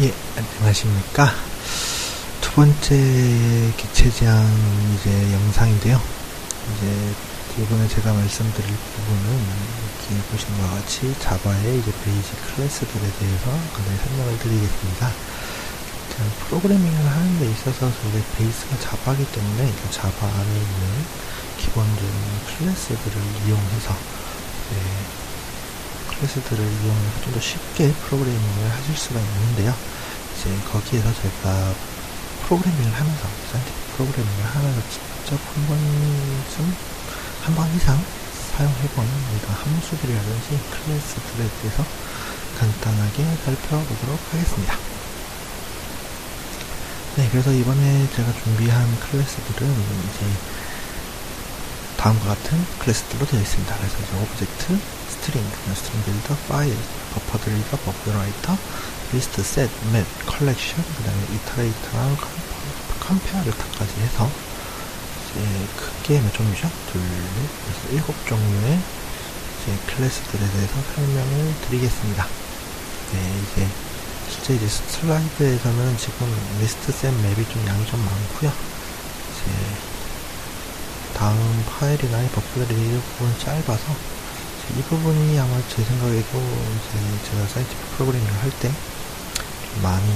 예, 안녕하십니까. 두 번째 객체 제한 이제 영상인데요. 이제 이번에 제가 말씀드릴 부분은 여기 보시는 것과 같이 자바의 이제 베이직 클래스들에 대해서 간단히 설명을 드리겠습니다. 프로그래밍을 하는 데 있어서 저희 베이스가 자바이기 때문에 자바 안에 있는 기본적인 클래스들을 이용해서 클래스들을 이용해서 좀 더 쉽게 프로그래밍을 하실 수가 있는데요. 이제 거기에서 제가 프로그래밍을 하면서, 사이언티픽 프로그래밍을 하면서 직접 한 번 이상 사용해본 이런 함수들이라든지 클래스들에 대해서 간단하게 살펴보도록 하겠습니다. 네, 그래서 이번에 제가 준비한 클래스들은 이제 다음과 같은 클래스들로 되어 있습니다. 그래서 이제 오브젝트, 스트링 빌더, 파일, 버퍼 드리더, 버퍼 라이터, 리스트, 셋, 맵, 컬렉션, 그 다음에 이터레이터랑 컴페어를까지 해서 이제 크게 몇 종류죠? 그래서 7종류의 이제 클래스들에 대해서 설명을 드리겠습니다. 네, 이제 실제 이제 슬라이드에서는 지금 리스트, 셋, 맵이 좀 양이 좀 많고요. 이제 다음 파일이나 버프들이 이 부분은 짧아서 이 부분이 아마 제 생각에도 이제 제가 사이언티픽 프로그래밍을 할 때 많이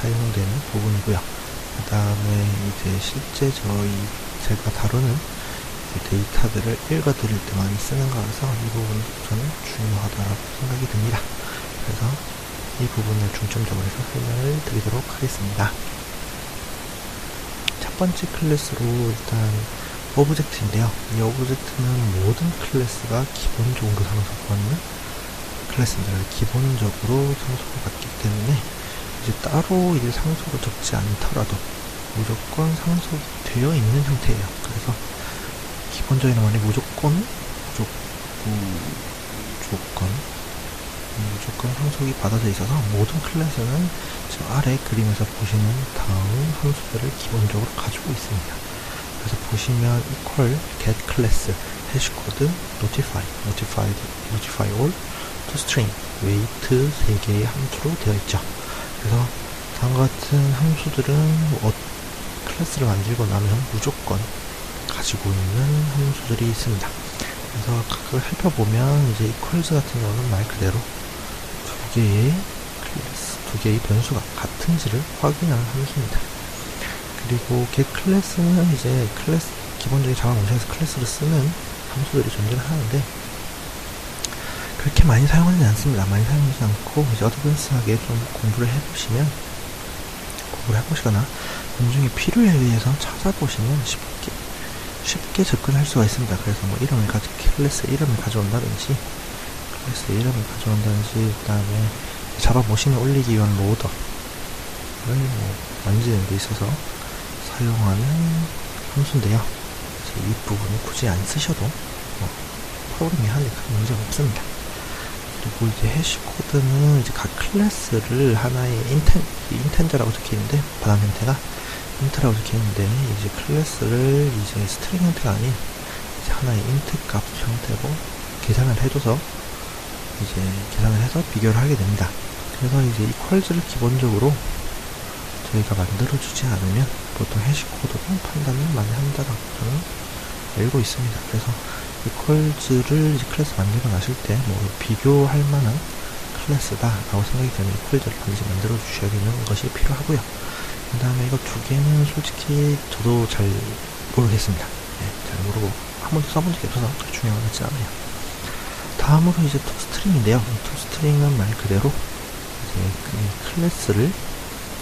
사용되는 부분이고요. 그 다음에 이제 실제 제가 다루는 데이터들을 읽어드릴 때 많이 쓰는 거라서 이 부분은 저는 중요하다고 생각이 듭니다. 그래서 이 부분을 중점적으로 해서 설명을 드리도록 하겠습니다. 첫 번째 클래스로 일단 오브젝트인데요. 이 오브젝트는 모든 클래스가 기본적으로 상속을 받는 클래스입니다. 기본적으로 상속을 받기 때문에 이제 따로 이제 상속을 적지 않더라도 무조건 상속이 되어 있는 형태예요. 그래서 기본적인 말이 무조건 상속이 받아져 있어서 모든 클래스는 저 아래 그림에서 보시는 다음 함수들을 기본적으로 가지고 있습니다. 그래서 보시면 equal get class 해시코드 notify all toString wait 3개의 함수로 되어 있죠. 그래서 다음과 같은 함수들은 클래스를 만들고 나면 무조건 가지고 있는 함수들이 있습니다. 그래서 그걸 살펴보면 이제 equals 같은 경우는 말 그대로 두 개의 변수가 같은지를 확인하는 함수입니다. 그리고 get 클래스는 이제 기본적인 자바 문장에서 클래스를 쓰는 함수들이 존재를 하는데 그렇게 많이 사용하지 않습니다. 많이 사용하지 않고 이제 어드밴스하게 좀 공부를 해보시거나 나중에 필요에 의해서 찾아보시면 쉽게 접근할 수가 있습니다. 그래서 뭐 클래스 이름을 가져온다든지 그 다음에 자바 모신에 올리기 위한 로더를 만지는 데 있어서 사용하는 함수인데요. 이 부분은 굳이 안 쓰셔도 프로그래밍 하는데 큰 문제가 없습니다. 그리고 이제 해시코드는 이제 각 클래스를 하나의 인텐저라고 적혀있는데 바닥 형태가 인트라고 적혀있는데 이제 클래스를 이제 스트링 형태가 아닌 이제 하나의 인트 값 형태로 계산을 해서 비교를 하게 됩니다. 그래서 이제 equals를 기본적으로 저희가 만들어주지 않으면 보통 해시코드로 판단을 많이 한다고 저는 알고 있습니다. 그래서 equals를 이제 클래스 만들고 나실 때 비교할 만한 클래스다 라고 생각이 되면 equals를 반드시 만들어 주셔야 되는 것이 필요하고요. 그 다음에 이거 두 개는 솔직히 저도 잘 모르겠습니다. 잘 모르고 한 번도 써본 적이 없어서 중요한 것 같지 않아요. 다음으로 이제 toString인데요. toString은 말 그대로 이제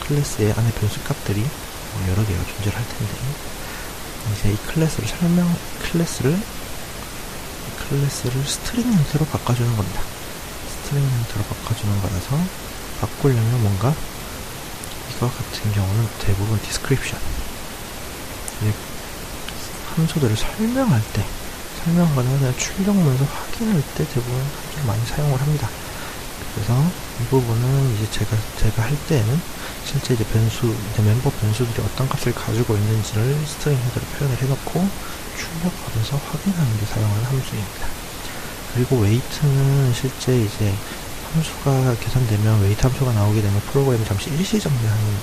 클래스의 안에 변수 값들이 여러 개가 존재를 할 텐데 이제 이 클래스를 스트링 형태로 바꿔주는 겁니다. 스트링 형태로 바꿔주는 거라서 바꾸려면 뭔가 이거 같은 경우는 대부분 description 함수들을 설명하거나 그냥 출력 문서 확인할 때 대부분 좀 많이 사용을 합니다. 그래서 이 부분은 이제 제가 할 때에는 실제 이제 멤버 변수들이 어떤 값을 가지고 있는지를 스트링 형태로 표현을 해놓고 출력하면서 확인하는 데 사용하는 함수입니다. 그리고 weight는 실제 이제 함수가 계산되면 웨이트 함수가 나오게 되면 프로그램이 잠시 일시정지하는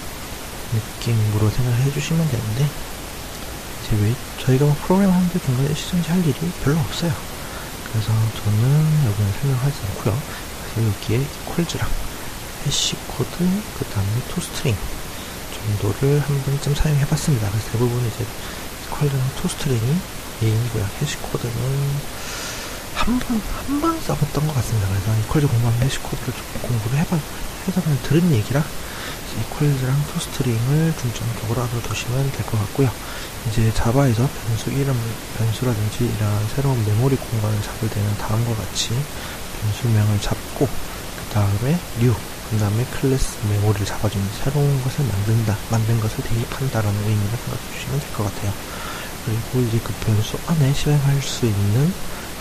느낌으로 생각을 해주시면 되는데, 이제 저희가 뭐 프로그램 하는데 중간에 일시정지 할 일이 별로 없어요. 그래서 저는 여기는 설명하지 않고요. 그래서 여기에 equals랑 해시 코드, 그 다음에 toString 정도를 한 번쯤 사용해봤습니다. 그래서 대부분 이제 equals랑 toString이 메인이고요. 해시 코드는 한 번 써봤던 것 같습니다. 그래서 equals 공부하면 해시 코드를 좀 공부를 해서 그냥 들은 얘기라 equals랑 toString을 중점적으로 알아두시면 될 것 같고요. 이제 자바에서 변수라든지 이런 새로운 메모리 공간을 잡을 때는 다음과 같이 변수명을 잡고, 그 다음에 new, 그 다음에 클래스 메모리를 잡아주는 새로운 것을 만든 것을 대입한다라는 의미로 생각해 주시면 될 것 같아요. 그리고 이제 그 변수 안에 실행할 수 있는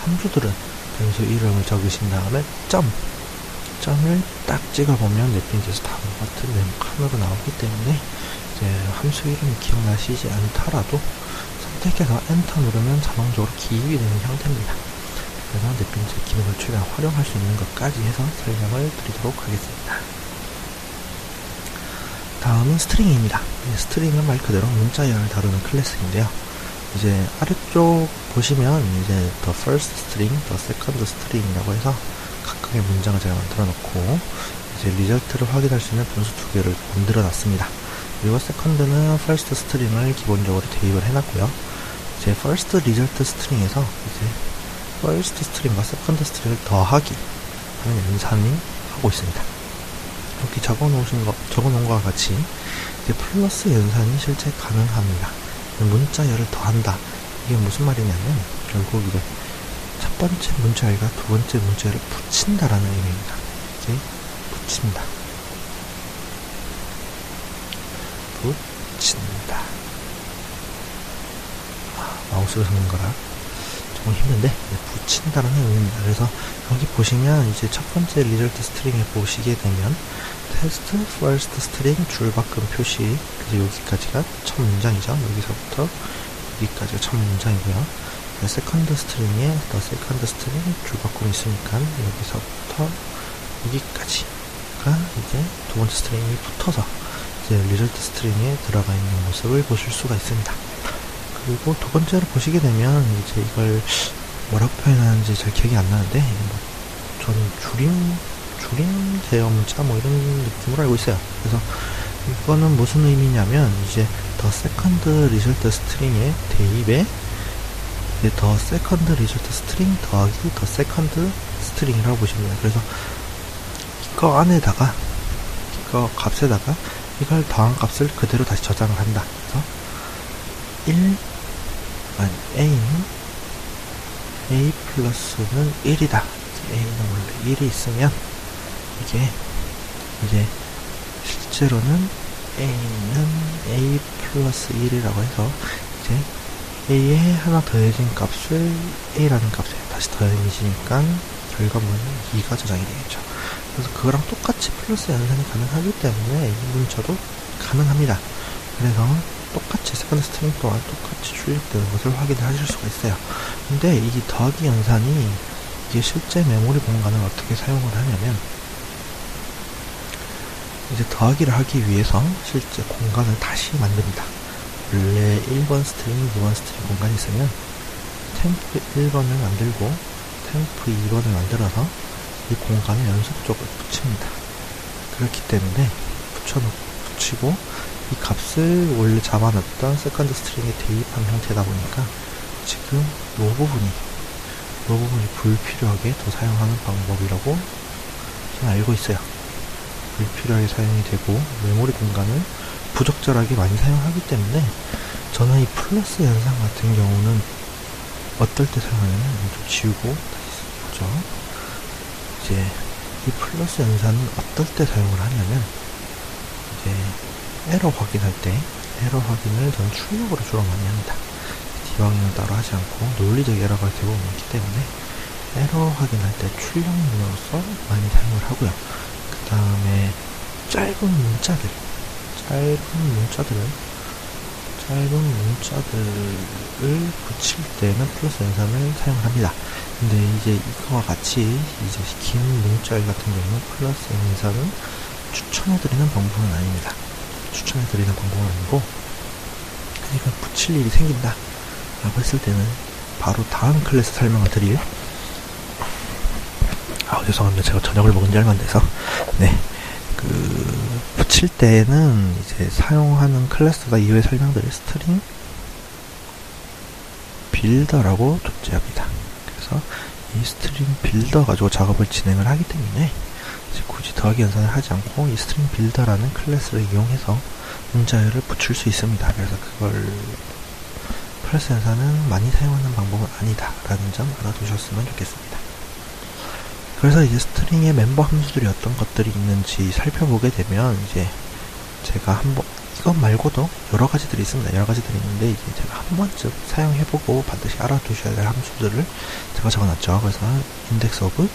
함수들은 변수 이름을 적으신 다음에 점을 딱 찍어보면 넷빈즈에서 다음과 같은 네모 칸으로 나오기 때문에 이제 함수 이름이 기억나시지 않더라도 선택해서 엔터 누르면 자동적으로 기입이 되는 형태입니다. 그래서 넷빈즈 기능을 최대한 활용할 수 있는 것까지 해서 설명을 드리도록 하겠습니다. 다음은 스트링입니다. 스트링은 말 그대로 문자열을 다루는 클래스인데요. 이제 아래쪽 보시면 이제 the first string, the second string이라고 해서 각각의 문장을 제가 만들어 놓고 이제 리절트를 확인할 수 있는 변수 두 개를 만들어 놨습니다. 그리고 second는 first string을 기본적으로 대입을 해 놨고요. 이제 first result string에서 이제 first string과 second string을 더하기 하는 연산이 하고 있습니다. 이렇게 적어 놓은 것과 같이 이제 플러스 연산이 실제 가능합니다. 문자열을 더한다. 이게 무슨 말이냐면 결국 이제 첫 번째 문자열과 두 번째 문자열을 붙인다라는 의미입니다. 이게 붙인다. 붙인다. 마우스로 적는 거라 조금 힘든데 붙인다라는 의미입니다. 그래서 여기 보시면 이제 첫 번째 리절트 스트링에 보시게 되면 테스트 first string 줄바꿈 표시, 그래서 여기까지가 첫 문장이죠. 여기서부터 여기까지가 첫 문장이고요. 세컨드 스트링에 the second string 줄바꿈이 있으니까 여기서부터 여기까지가 이제 두 번째 스트링이 붙어서 이제 리절트 스트링에 들어가 있는 모습을 보실 수가 있습니다. 그리고 두 번째로 보시게 되면 이제 이걸 뭐라고 표현하는지 잘 기억이 안 나는데, 저는 줄임 제어 문자 뭐 이런 느낌으로 알고 있어요. 그래서 이거는 무슨 의미냐면 이제 the second result string의 대입에 이제 the second result string 더하기 the second string이라고 보시면 돼요. 그래서 이거 안에다가 이거 값에다가 이걸 더한 값을 그대로 다시 저장을 한다. 그래서 A는 A 플러스는 1이다. A는 원래 1이 있으면 이게 이제 실제로는 A는 A 플러스 1이라고 해서 이제 A에 하나 더해진 값을 A라는 값에 다시 더해지니까 결과물은 2가 저장이 되겠죠. 그래서 그거랑 똑같이 플러스 연산이 가능하기 때문에 이 문자도 가능합니다. 그래서 똑같이 세컨드 스트링 또한 똑같이 출력되는 것을 확인하실 수가 있어요. 근데 이 더하기 연산이 이게 실제 메모리 공간을 어떻게 사용을 하냐면 이제 더하기를 하기 위해서 실제 공간을 다시 만듭니다. 원래 1번 스트링, 2번 스트링 공간이 있으면 템프 1번을 만들고 템프 2번을 만들어서 이 공간을 연속적으로 붙입니다. 그렇기 때문에 붙이고 이 값을 원래 잡아놨던 세컨드 스트링에 대입한 형태다 보니까 지금 이 부분이 불필요하게 더 사용하는 방법이라고 저는 알고 있어요. 불필요하게 사용이 되고 메모리 공간을 부적절하게 많이 사용하기 때문에 저는 이 플러스 연산 같은 경우는 어떨 때 사용하냐면 좀 지우고 다시 보죠. 이제 이 플러스 연산은 어떨 때 사용을 하냐면 이제 에러 확인할 때 에러 확인을 저는 출력으로 주로 많이 합니다. 디버깅을 따로 하지 않고 논리적 에러가 대부분 있기 때문에 에러 확인할 때 출력용으로서 많이 사용을 하고요. 그 다음에 짧은 문자들은 짧은 문자들을 붙일 때는 플러스 연산을 사용을 합니다. 근데 이제 이거와 같이 이제 긴 문자열 같은 경우는 플러스 연산은 추천해드리는 방법은 아닙니다. 추천해드리는 방법은 아니고, 이건 붙일 일이 생긴다 라고 했을 때는 바로 다음 클래스 설명을 드릴, 죄송합니다. 제가 저녁을 먹은 지 얼마 안 돼서. 네. 붙일 때는 이제 사용하는 클래스가 이후에 설명드릴 스트링 빌더라고 존재합니다. 그래서 이 스트링 빌더 가지고 작업을 진행을 하기 때문에 이제 굳이 더하기 연산을 하지 않고 이 스트링 빌더라는 클래스를 이용해서 문자열을 붙일 수 있습니다. 그래서 그걸 플러스 연산은 많이 사용하는 방법은 아니다 라는 점 알아두셨으면 좋겠습니다. 그래서 이제 스트링의 멤버 함수들이 어떤 것들이 있는지 살펴보게 되면, 이제 제가 한번 이것 말고도 여러 가지들이 있습니다. 여러 가지들이 있는데 이제 제가 한 번쯤 사용해보고 반드시 알아두셔야 될 함수들을 제가 적어놨죠. 그래서 index of,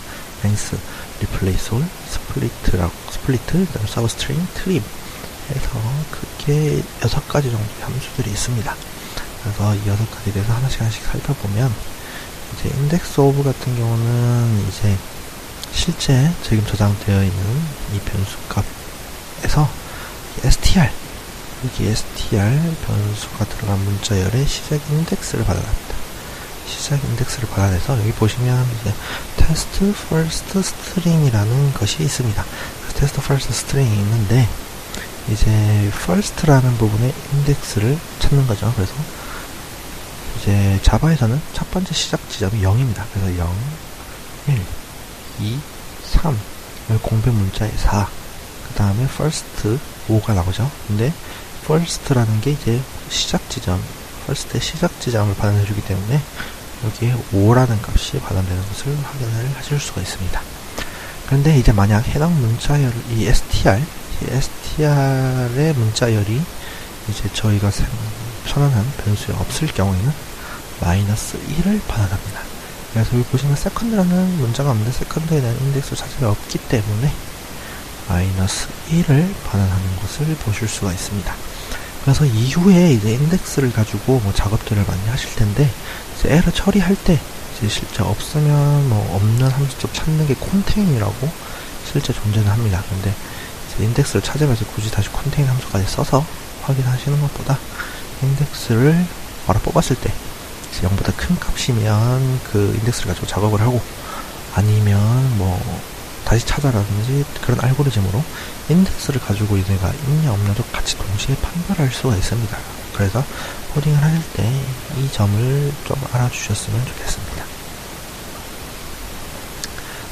length, replace all, 스플리트, 그다음 서브스트링, 트림 해서 크게 6가지 정도의 함수들이 있습니다. 그래서 이 6가지에 대해서 하나씩 살펴보면, 이제 index of 같은 경우는 이제 실제 지금 저장되어 있는 이 변수 값에서 str, 여기 str 변수가 들어간 문자열의 시작 인덱스를 받아납니다. 시작 인덱스를 받아내서 여기 보시면 이제 test first string이라는 것이 있습니다. test first string이 있는데, 이제 first라는 부분의 인덱스를 찾는 거죠. 그래서 이제 자바에서는 첫 번째 시작 지점이 0입니다. 그래서 0, 1, 2, 3, 공백 문자에 4, 그 다음에 first 5가 나오죠. 근데 first라는 게 이제 시작 지점, first의 시작 지점을 받아내주기 때문에 여기에 5라는 값이 받아내는 것을 확인을 하실 수가 있습니다. 그런데 이제 만약 해당 문자열, 이 str의 문자열이 이제 저희가 선언한 변수에 없을 경우에는 마이너스 1을 받아납니다. 그래서 여기 보시면 세컨드라는 문자가 없는데 세컨드에 대한 인덱스 자체가 없기 때문에 마이너스 1을 반환하는 것을 보실 수가 있습니다. 그래서 이후에 이제 인덱스를 가지고 뭐 작업들을 많이 하실 텐데, 이제 에러 처리할 때 이제 실제 없으면 뭐 없는 함수점 찾는 게 콘테인이라고 실제 존재는 합니다. 근데 이제 인덱스를 찾으면서 굳이 다시 콘테인 함수까지 써서 확인하시는 것보다 인덱스를 바로 뽑았을 때 0보다 큰 값이면 그 인덱스를 가지고 작업을 하고, 아니면 뭐 다시 찾아라든지 그런 알고리즘으로 인덱스를 가지고 얘네가 있냐 없냐도 같이 동시에 판별할 수가 있습니다. 그래서 코딩을 하실 때 이 점을 좀 알아주셨으면 좋겠습니다.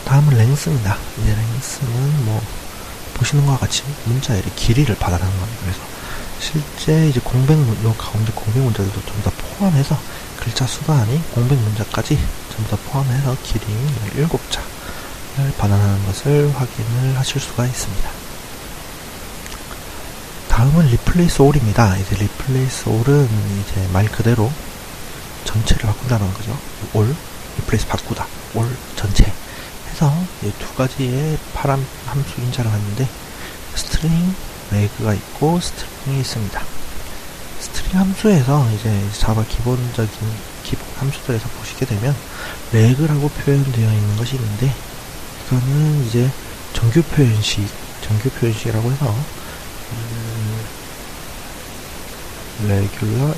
다음은 length입니다. 이제 length는 뭐 보시는 것과 같이 문자열의 길이를 받아내는 겁니다. 그래서 실제 이제 요 가운데 공백 문자들도 전부 다 포함해서 글자 수가 아닌 공백 문자까지 전부 다 포함해서 길이 17자를 반환하는 것을 확인을 하실 수가 있습니다. 다음은 replace all입니다. 이제 replace all은 이제 말 그대로 전체를 바꾼다는 거죠. all, replace 바꾸다, all 전체 해서 이 두 가지의 파람 함수 인자를 하는데, string, leg가 있고 string이 있습니다. 스트링 함수에서 이제 자바 기본적인 기본 함수들에서 보시게 되면 leg라고 표현되어 있는 것이 있는데, 이거는 이제 정규 표현식이라고 해서 regular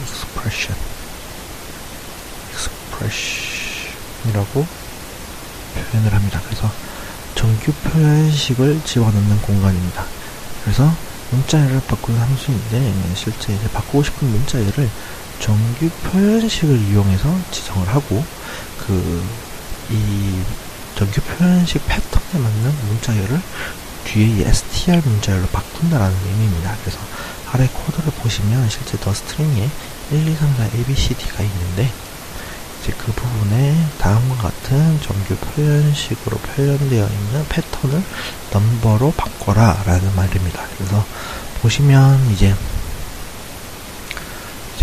expression이라고 표현을 합니다. 그래서 정규 표현식을 집어넣는 공간입니다. 그래서 문자열을 바꾸는 함수인데, 실제 이제 바꾸고 싶은 문자열을 정규 표현식을 이용해서 지정을 하고, 이 정규 표현식 패턴에 맞는 문자열을 뒤에 이 str 문자열로 바꾼다라는 의미입니다. 그래서 아래 코드를 보시면 실제 더 스트링에 1, 2, 3, 4, A, B, C, D가 있는데, 이제 그 부분에 다음과 같은 정규 표현식으로 표현되어 있는 패턴을 넘버로 바꿔라 라는 말입니다. 그래서 보시면 이제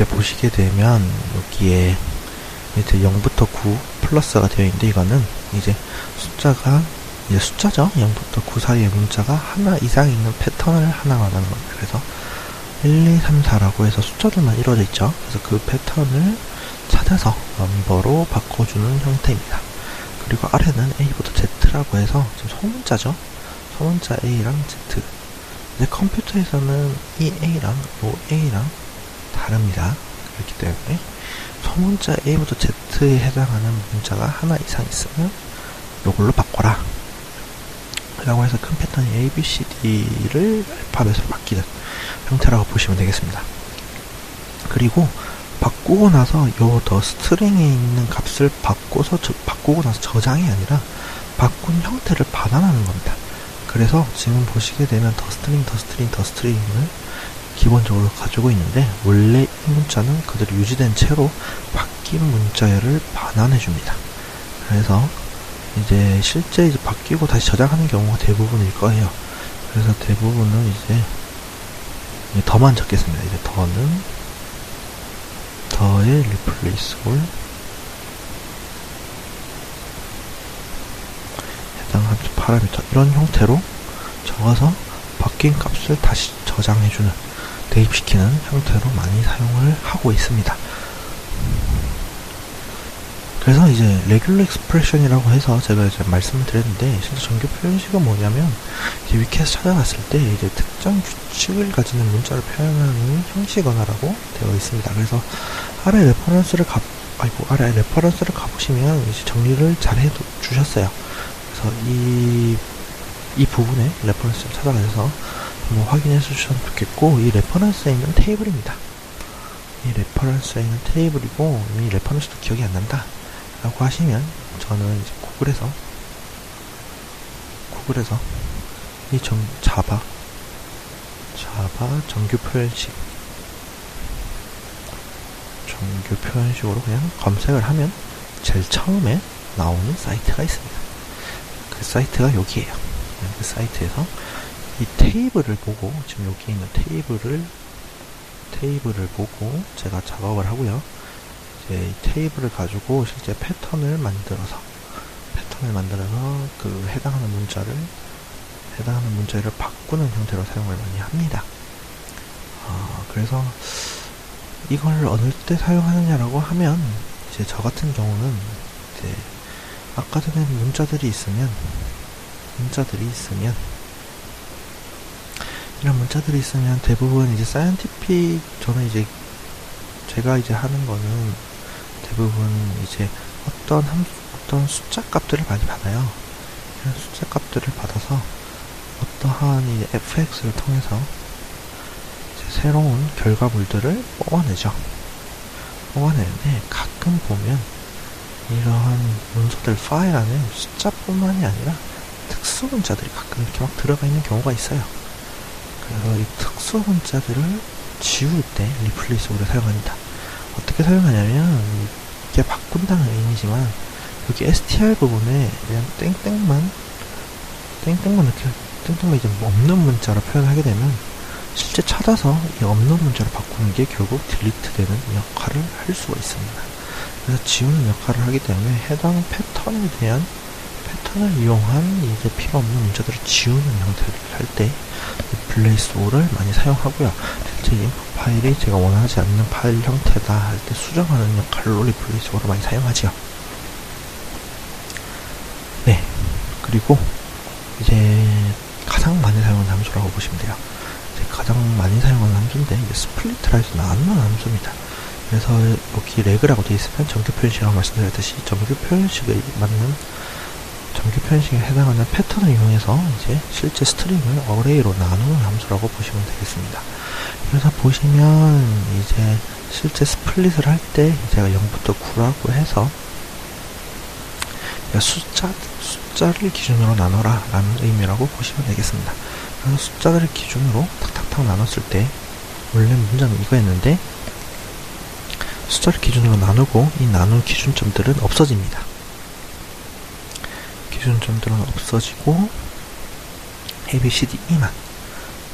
보시게 되면 여기에 이제 0부터 9 플러스가 되어 있는데, 이거는 이제 숫자죠. 0부터 9 사이의 문자가 하나 이상 있는 패턴을 하나 말하는 겁니다. 그래서 1, 2, 3, 4라고 해서 숫자들만 이루어져 있죠. 그래서 그 패턴을 찾아서 넘버로 바꿔주는 형태입니다. 그리고 아래는 A부터 Z라고 해서 지금 소문자죠. 소문자 A랑 Z. 이제 컴퓨터에서는 이 A랑 이 A랑 다릅니다. 그렇기 때문에 소문자 A부터 Z에 해당하는 문자가 하나 이상 있으면 이걸로 바꿔라 라고 해서 큰 패턴이 A, B, C, D를 알파벳으로 바뀌는 형태라고 보시면 되겠습니다. 그리고 바꾸고 나서 요 더 스트링에 있는 값을 바꾸고 나서 저장이 아니라 바꾼 형태를 반환하는 겁니다. 그래서 지금 보시게 되면 더 스트링을 기본적으로 가지고 있는데, 원래 이 문자는 그대로 유지된 채로 바뀐 문자열을 반환해 줍니다. 그래서 이제 실제 이제 바뀌고 다시 저장하는 경우가 대부분일 거예요. 그래서 대부분은 이제 더만 적겠습니다. 이제 더의 replace all 해당 함수 파라미터 이런 형태로 적어서 바뀐 값을 다시 저장해주는, 대입시키는 형태로 많이 사용을 하고 있습니다. 그래서 이제 레귤러 익스프레션이라고 해서 제가 이제 말씀을 드렸는데, 실제 정규 표현식은 뭐냐면 이제 위키에서 찾아봤을 때 이제 특정 규칙을 가지는 문자를 표현하는 형식 언어라고 되어 있습니다. 그래서 아래 레퍼런스를 가보시면 이제 정리를 잘 해주셨어요. 그래서 이 부분에 레퍼런스를 찾아가셔서 한번 확인해 주셨으면 좋겠고, 이 레퍼런스에 있는 테이블입니다. 이 레퍼런스에 있는 테이블이고, 이 레퍼런스도 기억이 안 난다 라고 하시면, 저는 이제 구글에서 이 자바 정규 표현식으로 그냥 검색을 하면 제일 처음에 나오는 사이트가 있습니다. 그 사이트가 여기에요. 그 사이트에서 이 테이블을 보고, 지금 여기 있는 테이블을 보고 제가 작업을 하고요. 이제 이 테이블을 가지고 실제 패턴을 만들어서 그 해당하는 문자를 바꾸는 형태로 사용을 많이 합니다. 그래서 이걸 어느 때 사용하느냐라고 하면, 이제 저 같은 경우는 이제 아까 전에 문자들이 있으면 대부분 이제 사이언티픽, 저는 이제 제가 이제 하는 거는 대부분 이제 어떤 숫자 값들을 많이 받아요. 이런 숫자 값들을 받아서 어떠한 이제 fx를 통해서 이제 새로운 결과물들을 뽑아내는데, 가끔 보면 이러한 문서들 파일 안에 숫자뿐만이 아니라 특수 문자들이 가끔 이렇게 막 들어가 있는 경우가 있어요. 그래서 이 특수 문자들을 지울 때 replace all을 사용합니다. 어떻게 사용하냐면, 이게 바꾼다는 의미지만 여기 str 부분에 그냥 땡땡만 이제 없는 문자로 표현하게 되면, 실제 찾아서 이 없는 문자로 바꾸는 게 결국 딜리트 되는 역할을 할 수가 있습니다. 그래서 지우는 역할을 하기 때문에 해당 패턴을 이용한 이제 필요 없는 문자들을 지우는 형태를 할 때 replace all을 많이 사용하고요. 실제 인풋 파일이 제가 원하지 않는 파일 형태다 할 때 수정하는 역할로 replace all을 많이 사용하지요. 네, 그리고 이제 가장 많이 사용하는 함수라고 보시면 돼요. 가장 많이 사용하는 함수인데, 이제 스플리트라 해서 나누는 함수입니다. 그래서 여기 레그라고 되어 있으면 정규 표현식이라고 말씀드렸듯이 정규 표현식에 해당하는 패턴을 이용해서 이제 실제 스트링을 어레이로 나누는 함수라고 보시면 되겠습니다. 그래서 보시면 이제 실제 스플릿을 할 때 제가 0부터 9라고 해서 숫자를 기준으로 나눠라 라는 의미라고 보시면 되겠습니다. 그래서 숫자를 기준으로 탁탁탁 나눴을 때, 원래 문제는 이거였는데 숫자를 기준으로 나누고 이 나눈 기준점들은 없어집니다. 기준점들은 없어지고 A, B, C, D, E만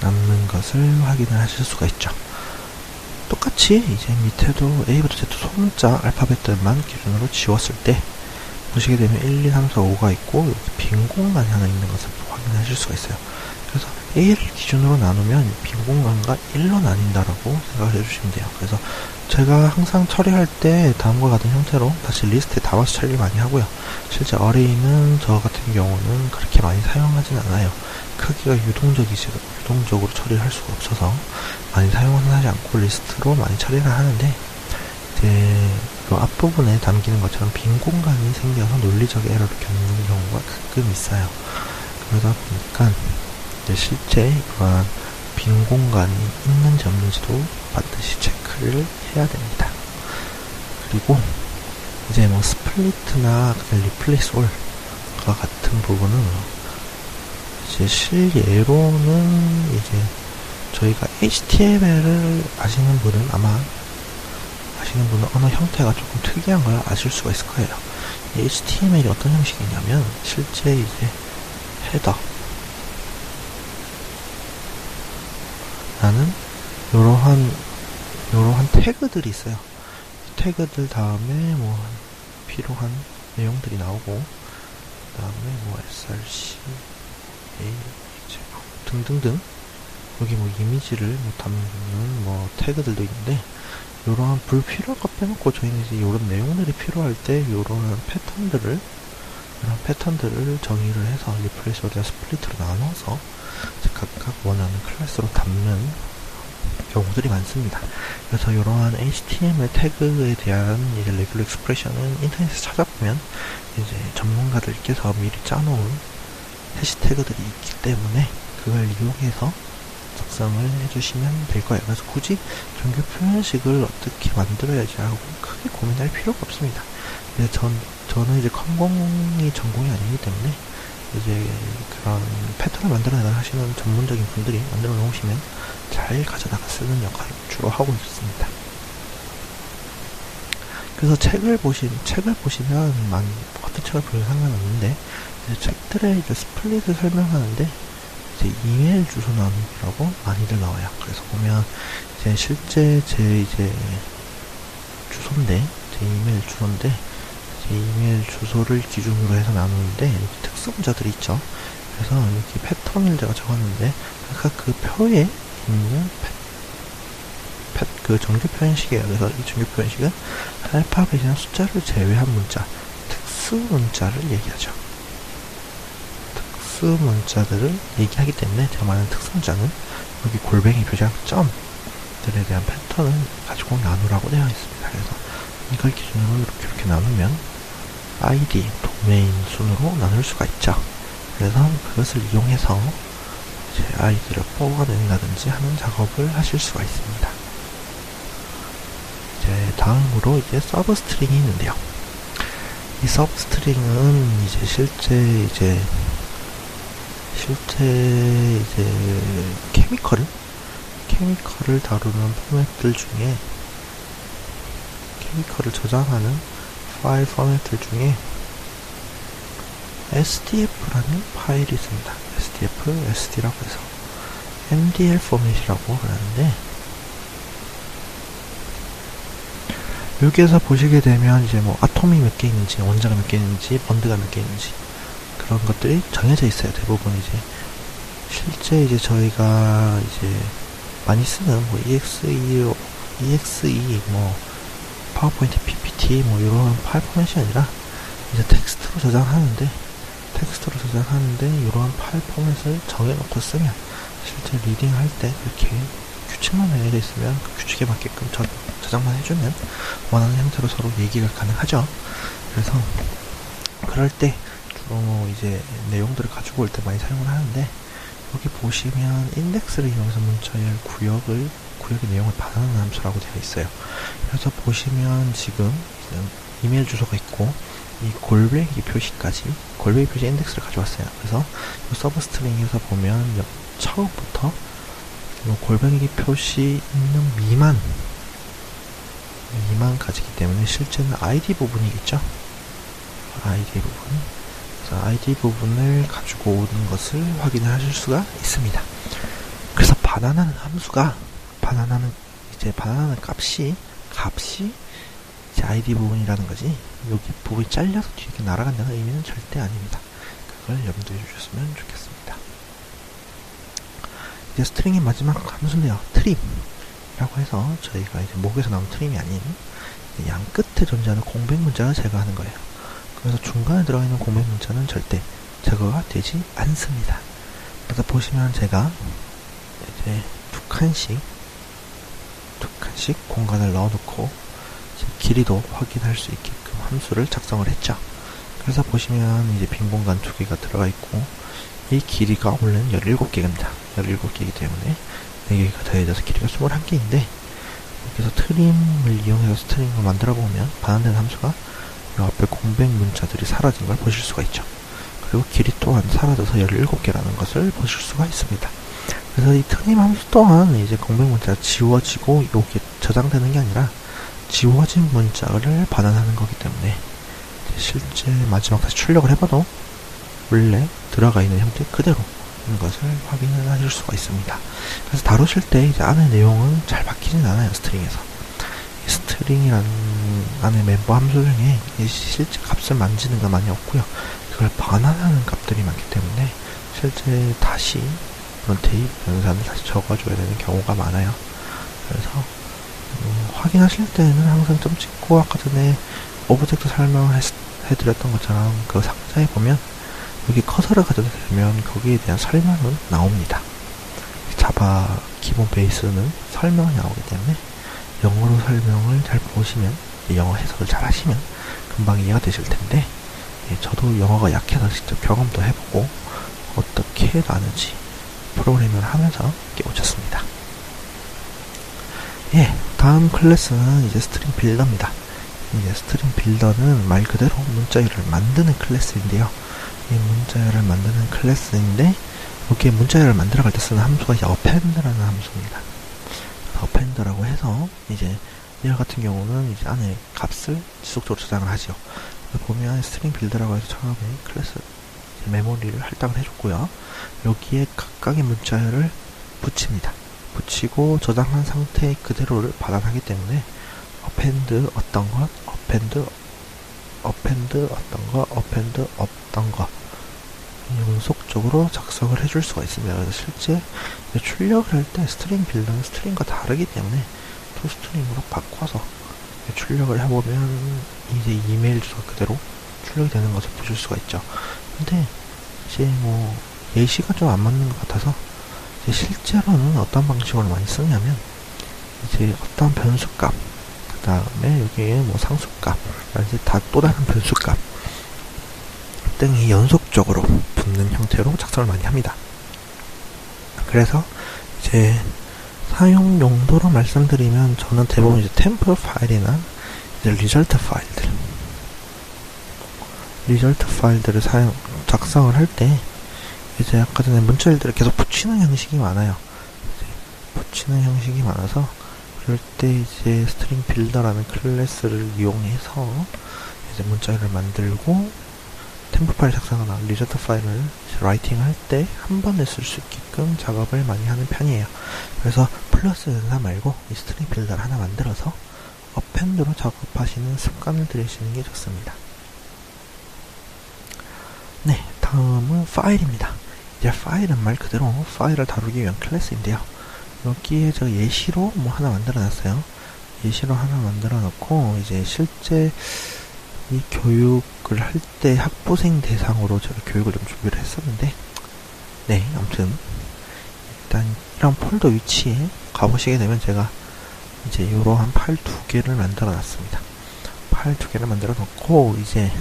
남는 것을 확인을 하실 수가 있죠. 똑같이 이제 밑에도 A부터 Z 소문자 알파벳들만 기준으로 지웠을 때 보시게 되면 1, 2, 3, 4, 5가 있고 여기 빈 공간이 하나 있는 것을 확인하실 수가 있어요. 그래서 A를 기준으로 나누면 빈 공간과 1로 나뉜다라고 생각을 해주시면 돼요. 그래서 제가 항상 처리할 때 다음과 같은 형태로 다시 리스트에 담아서 처리 많이 하고요. 실제 어레이는 저 같은 경우는 그렇게 많이 사용하진 않아요. 크기가 유동적으로 처리를 할 수가 없어서 많이 사용은 하지 않고 리스트로 많이 처리를 하는데, 이제 이 앞부분에 담기는 것처럼 빈 공간이 생겨서 논리적 에러를 겪는 경우가 가끔 있어요. 그러다 보니까 이제 실제 이러한 빈 공간이 있는지 없는지도 반드시 체크를 해야 됩니다. 그리고 이제 뭐 스플리트나 리플레이스 올과 같은 부분은 이제 실예로는 이제 저희가 HTML을 아시는 분은 언어 형태가 조금 특이한 걸 아실 수가 있을 거예요. HTML이 어떤 형식이냐면 실제 이제 헤더 라는 요러한 태그들이 있어요. 태그들 다음에 뭐 필요한 내용들이 나오고, 그 다음에 뭐 src, a, 등등등, 여기 뭐 이미지를 뭐 담는 뭐 태그들도 있는데, 요러한 불필요한 것 빼놓고 저희는 이제 요런 내용들이 필요할 때 요러한 패턴들을 정의를 해서 리플레이스와 스플릿으로 나눠서 각각 원하는 클래스로 담는 경우들이 많습니다. 그래서 이러한 HTML 태그에 대한 이제 레귤러 익스프레션은 인터넷에서 찾아보면 이제 전문가들께서 미리 짜놓은 해시 태그들이 있기 때문에 그걸 이용해서 작성을 해주시면 될 거예요. 그래서 굳이 정규 표현식을 어떻게 만들어야지 하고 크게 고민할 필요가 없습니다. 저는 이제 컴공이 전공이 아니기 때문에 이제 그런 패턴을 만들어내다 하시는 전문적인 분들이 만들어 놓으시면 잘 가져다가 쓰는 역할을 주로 하고 있습니다. 그래서 책을 보시면 어떤 책을 보셔도 상관없는데, 이제 책들의 이제 스플릿을 설명하는데 이제 이메일 주소 나누기라고 많이들 나와요. 그래서 보면 이제 실제 제 이메일 주소인데 제 이메일 주소를 기준으로 해서 나누는데 여기 특수 문자들이 있죠. 그래서 여기 패턴을 제가 적었는데 아까 그 표에 있는 그 정규 표현식이에요. 그래서 이 정규 표현식은 알파벳이나 숫자를 제외한 문자, 특수 문자를 얘기하죠. 특수 문자들을 얘기하기 때문에 제가 말하는 특수 문자는 여기 골뱅이 표시한 점들에 대한 패턴을 가지고 나누라고 되어 있습니다. 그래서 이걸 기준으로 이렇게 나누면 ID, 도메인 순으로 나눌 수가 있죠. 그래서 그것을 이용해서 제 아이디를 뽑아낸다든지 하는 작업을 하실 수가 있습니다. 이제 다음으로 이제 서브 스트링이 있는데요. 이 서브 스트링은 이제 실제 케미컬을 다루는 포맷들 중에, 케미컬을 저장하는 파일 포맷들 중에 SDF라는 파일이 있습니다. SDF, SD라고 해서 MDL 포맷이라고 하는데, 여기에서 보시게 되면 이제 뭐 아톰이 몇 개 있는지, 원자가 몇 개 있는지, 번드가 몇 개 있는지 그런 것들이 정해져 있어요. 대부분 이제 실제 이제 저희가 이제 많이 쓰는 뭐 EXE 뭐 파워포인트 PPT 뭐 이런 파일 포맷이 아니라 이제 텍스트로 저장하는데 이러한 파일 포맷을 정해놓고 쓰면 실제 리딩 할 때 이렇게 규칙만 정해져 있으면 그 규칙에 맞게끔 저장만 해주면 원하는 형태로 서로 얘기가 가능하죠. 그래서 그럴 때 주로 이제 내용들을 가지고 올 때 많이 사용을 하는데, 여기 보시면 인덱스를 이용해서 문자열 구역의 내용을 반환하는 함수라고 되어 있어요. 그래서 보시면 지금 이메일 주소가 있고 이 골뱅이 표시 인덱스를 가져왔어요. 그래서 이 서브 스트링에서 보면 처음부터 이 골뱅이 표시 있는 미만까지기 때문에 실제는 ID 부분이겠죠. ID 부분. 그래서 ID 부분을 가지고 오는 것을 확인을 하실 수가 있습니다. 그래서 반환하는 값이 이제 ID 부분이라는 거지, 여기 부분이 잘려서 뒤에 날아간다는 의미는 절대 아닙니다. 그걸 염두해 주셨으면 좋겠습니다. 이제 스트링의 마지막 함수인데요. 트림이라고 해서 저희가 이제 목에서 나온 트림이 아닌 양 끝에 존재하는 공백 문자를 제거하는 거예요. 그래서 중간에 들어가 있는 공백 문자는 절대 제거가 되지 않습니다. 그래서 보시면 제가 이제 두 칸씩 공간을 넣어놓고 길이도 확인할 수 있게끔 함수를 작성을 했죠. 그래서 보시면 이제 빈 공간 두 개가 들어가 있고, 이 길이가 원래는 17개입니다. 17개이기 때문에 4개가 더해져서 길이가 21개인데, 여기서 트림을 이용해서 스트링을 만들어 보면 반환된 함수가 이 앞에 공백 문자들이 사라진 걸 보실 수가 있죠. 그리고 길이 또한 사라져서 17개라는 것을 보실 수가 있습니다. 그래서 이 트림 함수 또한 이제 공백 문자가 지워지고 여기에 저장되는 게 아니라 지워진 문자를 반환하는 거기 때문에 실제 마지막 다시 출력을 해봐도 원래 들어가 있는 형태 그대로 있는 것을 확인을 하실 수가 있습니다. 그래서 다루실 때 이제 안에 내용은 잘 바뀌진 않아요. 스트링에서. 이 스트링이라는 안에 멤버 함수 중에 실제 값을 만지는 건 많이 없고요. 그걸 반환하는 값들이 많기 때문에 실제 다시 그런 대입 변산을 다시 적어줘야 되는 경우가 많아요. 그래서 확인하실 때는 항상 점 찍고 아까 전에 오브젝트 설명을 해드렸던 것처럼 그 상자에 보면 여기 커서를 가져다 대면 거기에 대한 설명은 나옵니다. 자바 기본 베이스는 설명이 나오기 때문에 영어로 설명을 잘 보시면, 영어 해석을 잘 하시면 금방 이해가 되실 텐데, 저도 영어가 약해서 직접 경험도 해보고 어떻게 나는지 프로그래밍을 하면서 깨우쳤습니다. 다음 클래스는 이제 스트링 빌더입니다. 이제 스트링 빌더는 말 그대로 문자열을 만드는 클래스인데요. 이 문자열을 만드는 클래스인데, 여기에 문자열을 만들어갈 때 쓰는 함수가 이제 append라는 함수입니다. append라고 해서 이제 얘 같은 경우는 이제 안에 값을 지속적으로 저장을 하죠. 보면 스트링 빌더라고 해서 처음에 클래스 메모리를 할당을 해줬고요. 여기에 각각의 문자열을 붙입니다. 붙이고 저장한 상태 그대로를 반환하기 때문에 append 어떤 것, append 어떤 거, append 어떤 거 연속적으로 작성을 해줄 수가 있습니다. 그래서 실제 출력을 할 때 스트링 빌더는 스트링과 다르기 때문에 토스트링으로 바꿔서 출력을 해보면 이제 이메일 주소 그대로 출력이 되는 것을 보실 수가 있죠. 근데 이제 뭐 예시가 좀 안 맞는 것 같아서 이제 실제로는 어떤 방식으로 많이 쓰냐면 이제 어떤 변수값, 그 다음에 여기에 뭐 상수값, 이제 다 또 다른 변수값 등이 연속적으로 붙는 형태로 작성을 많이 합니다. 그래서 이제 사용 용도로 말씀드리면 저는 대부분 이제 템플 파일이나 이제 리절트 파일들을 작성을 할 때 이제 아까 전에 문자열들을 계속 붙이는 형식이 많아요. 붙이는 형식이 많아서 그럴 때 이제 스트링 빌더라는 클래스를 이용해서 이제 문자열을 만들고 템플 파일 작성하거나 리저트 파일을 라이팅 할 때 한 번에 쓸 수 있게끔 작업을 많이 하는 편이에요. 그래서 플러스 연사 말고 이 스트링 빌더를 하나 만들어서 append로 작업하시는 습관을 들이시는 게 좋습니다. 네, 다음은 파일입니다. 이제 파일은 말 그대로 파일을 다루기 위한 클래스인데요. 여기에 제가 예시로 뭐 하나 만들어 놨어요. 예시로 하나 만들어 놓고 이제 실제 이 교육을 할 때 학부생 대상으로 제가 교육을 좀 준비를 했었는데, 네, 아무튼 일단 이런 폴더 위치에 가보시게 되면 제가 이제 이러한 파일 2개를 만들어 놨습니다. 파일 2개를 만들어 놓고 이제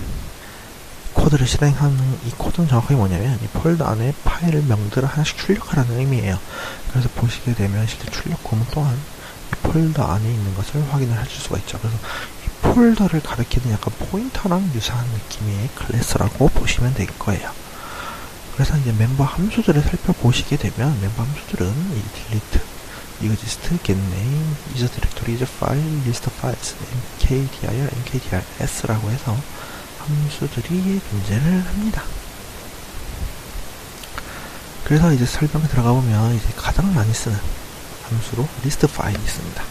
코드를 실행하는 이 코드는 정확하게 뭐냐면 이 폴더 안에 파일 명들을 하나씩 출력하라는 의미예요. 그래서 보시게 되면 실제 출력 구문 또한 이 폴더 안에 있는 것을 확인을 하실 수가 있죠. 그래서 폴더를 가리키는 약간 포인터랑 유사한 느낌의 클래스라고 보시면 될 거예요. 그래서 이제 멤버 함수들을 살펴보시게 되면 멤버 함수들은 이 delete, exist, getName, user directory, user file, list files, mkdir, mkdirs라고 해서 함수들이 존재를 합니다. 그래서 이제 설명에 들어가 보면 이제 가장 많이 쓰는 함수로 list 파일이 있습니다.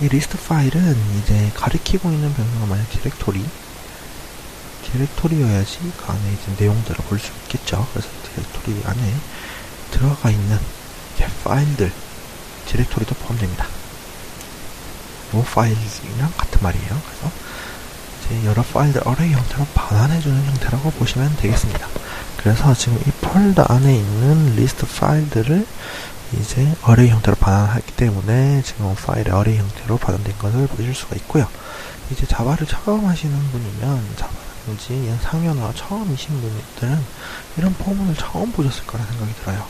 이 리스트 파일은 이제 가리키고 있는 변수가 만약 디렉토리여야지 그 안에 이제 내용들을 볼 수 있겠죠. 그래서 디렉토리 안에 들어가 있는 파일들, 디렉토리도 포함됩니다. 이 파일이랑 같은 말이에요. 그래서 이제 여러 파일들 어레이 형태로 반환해주는 형태라고 보시면 되겠습니다. 그래서 지금 이 폴더 안에 있는 리스트 파일들을 이제 어레이 형태로 반환하기 때문에 지금 파일의 어레이 형태로 반환된 것을 보실 수가 있고요. 이제 자바를 처음 하시는 분이면 자바라든지 상연화 처음이신 분들은 이런 포문을 처음 보셨을 거라 생각이 들어요.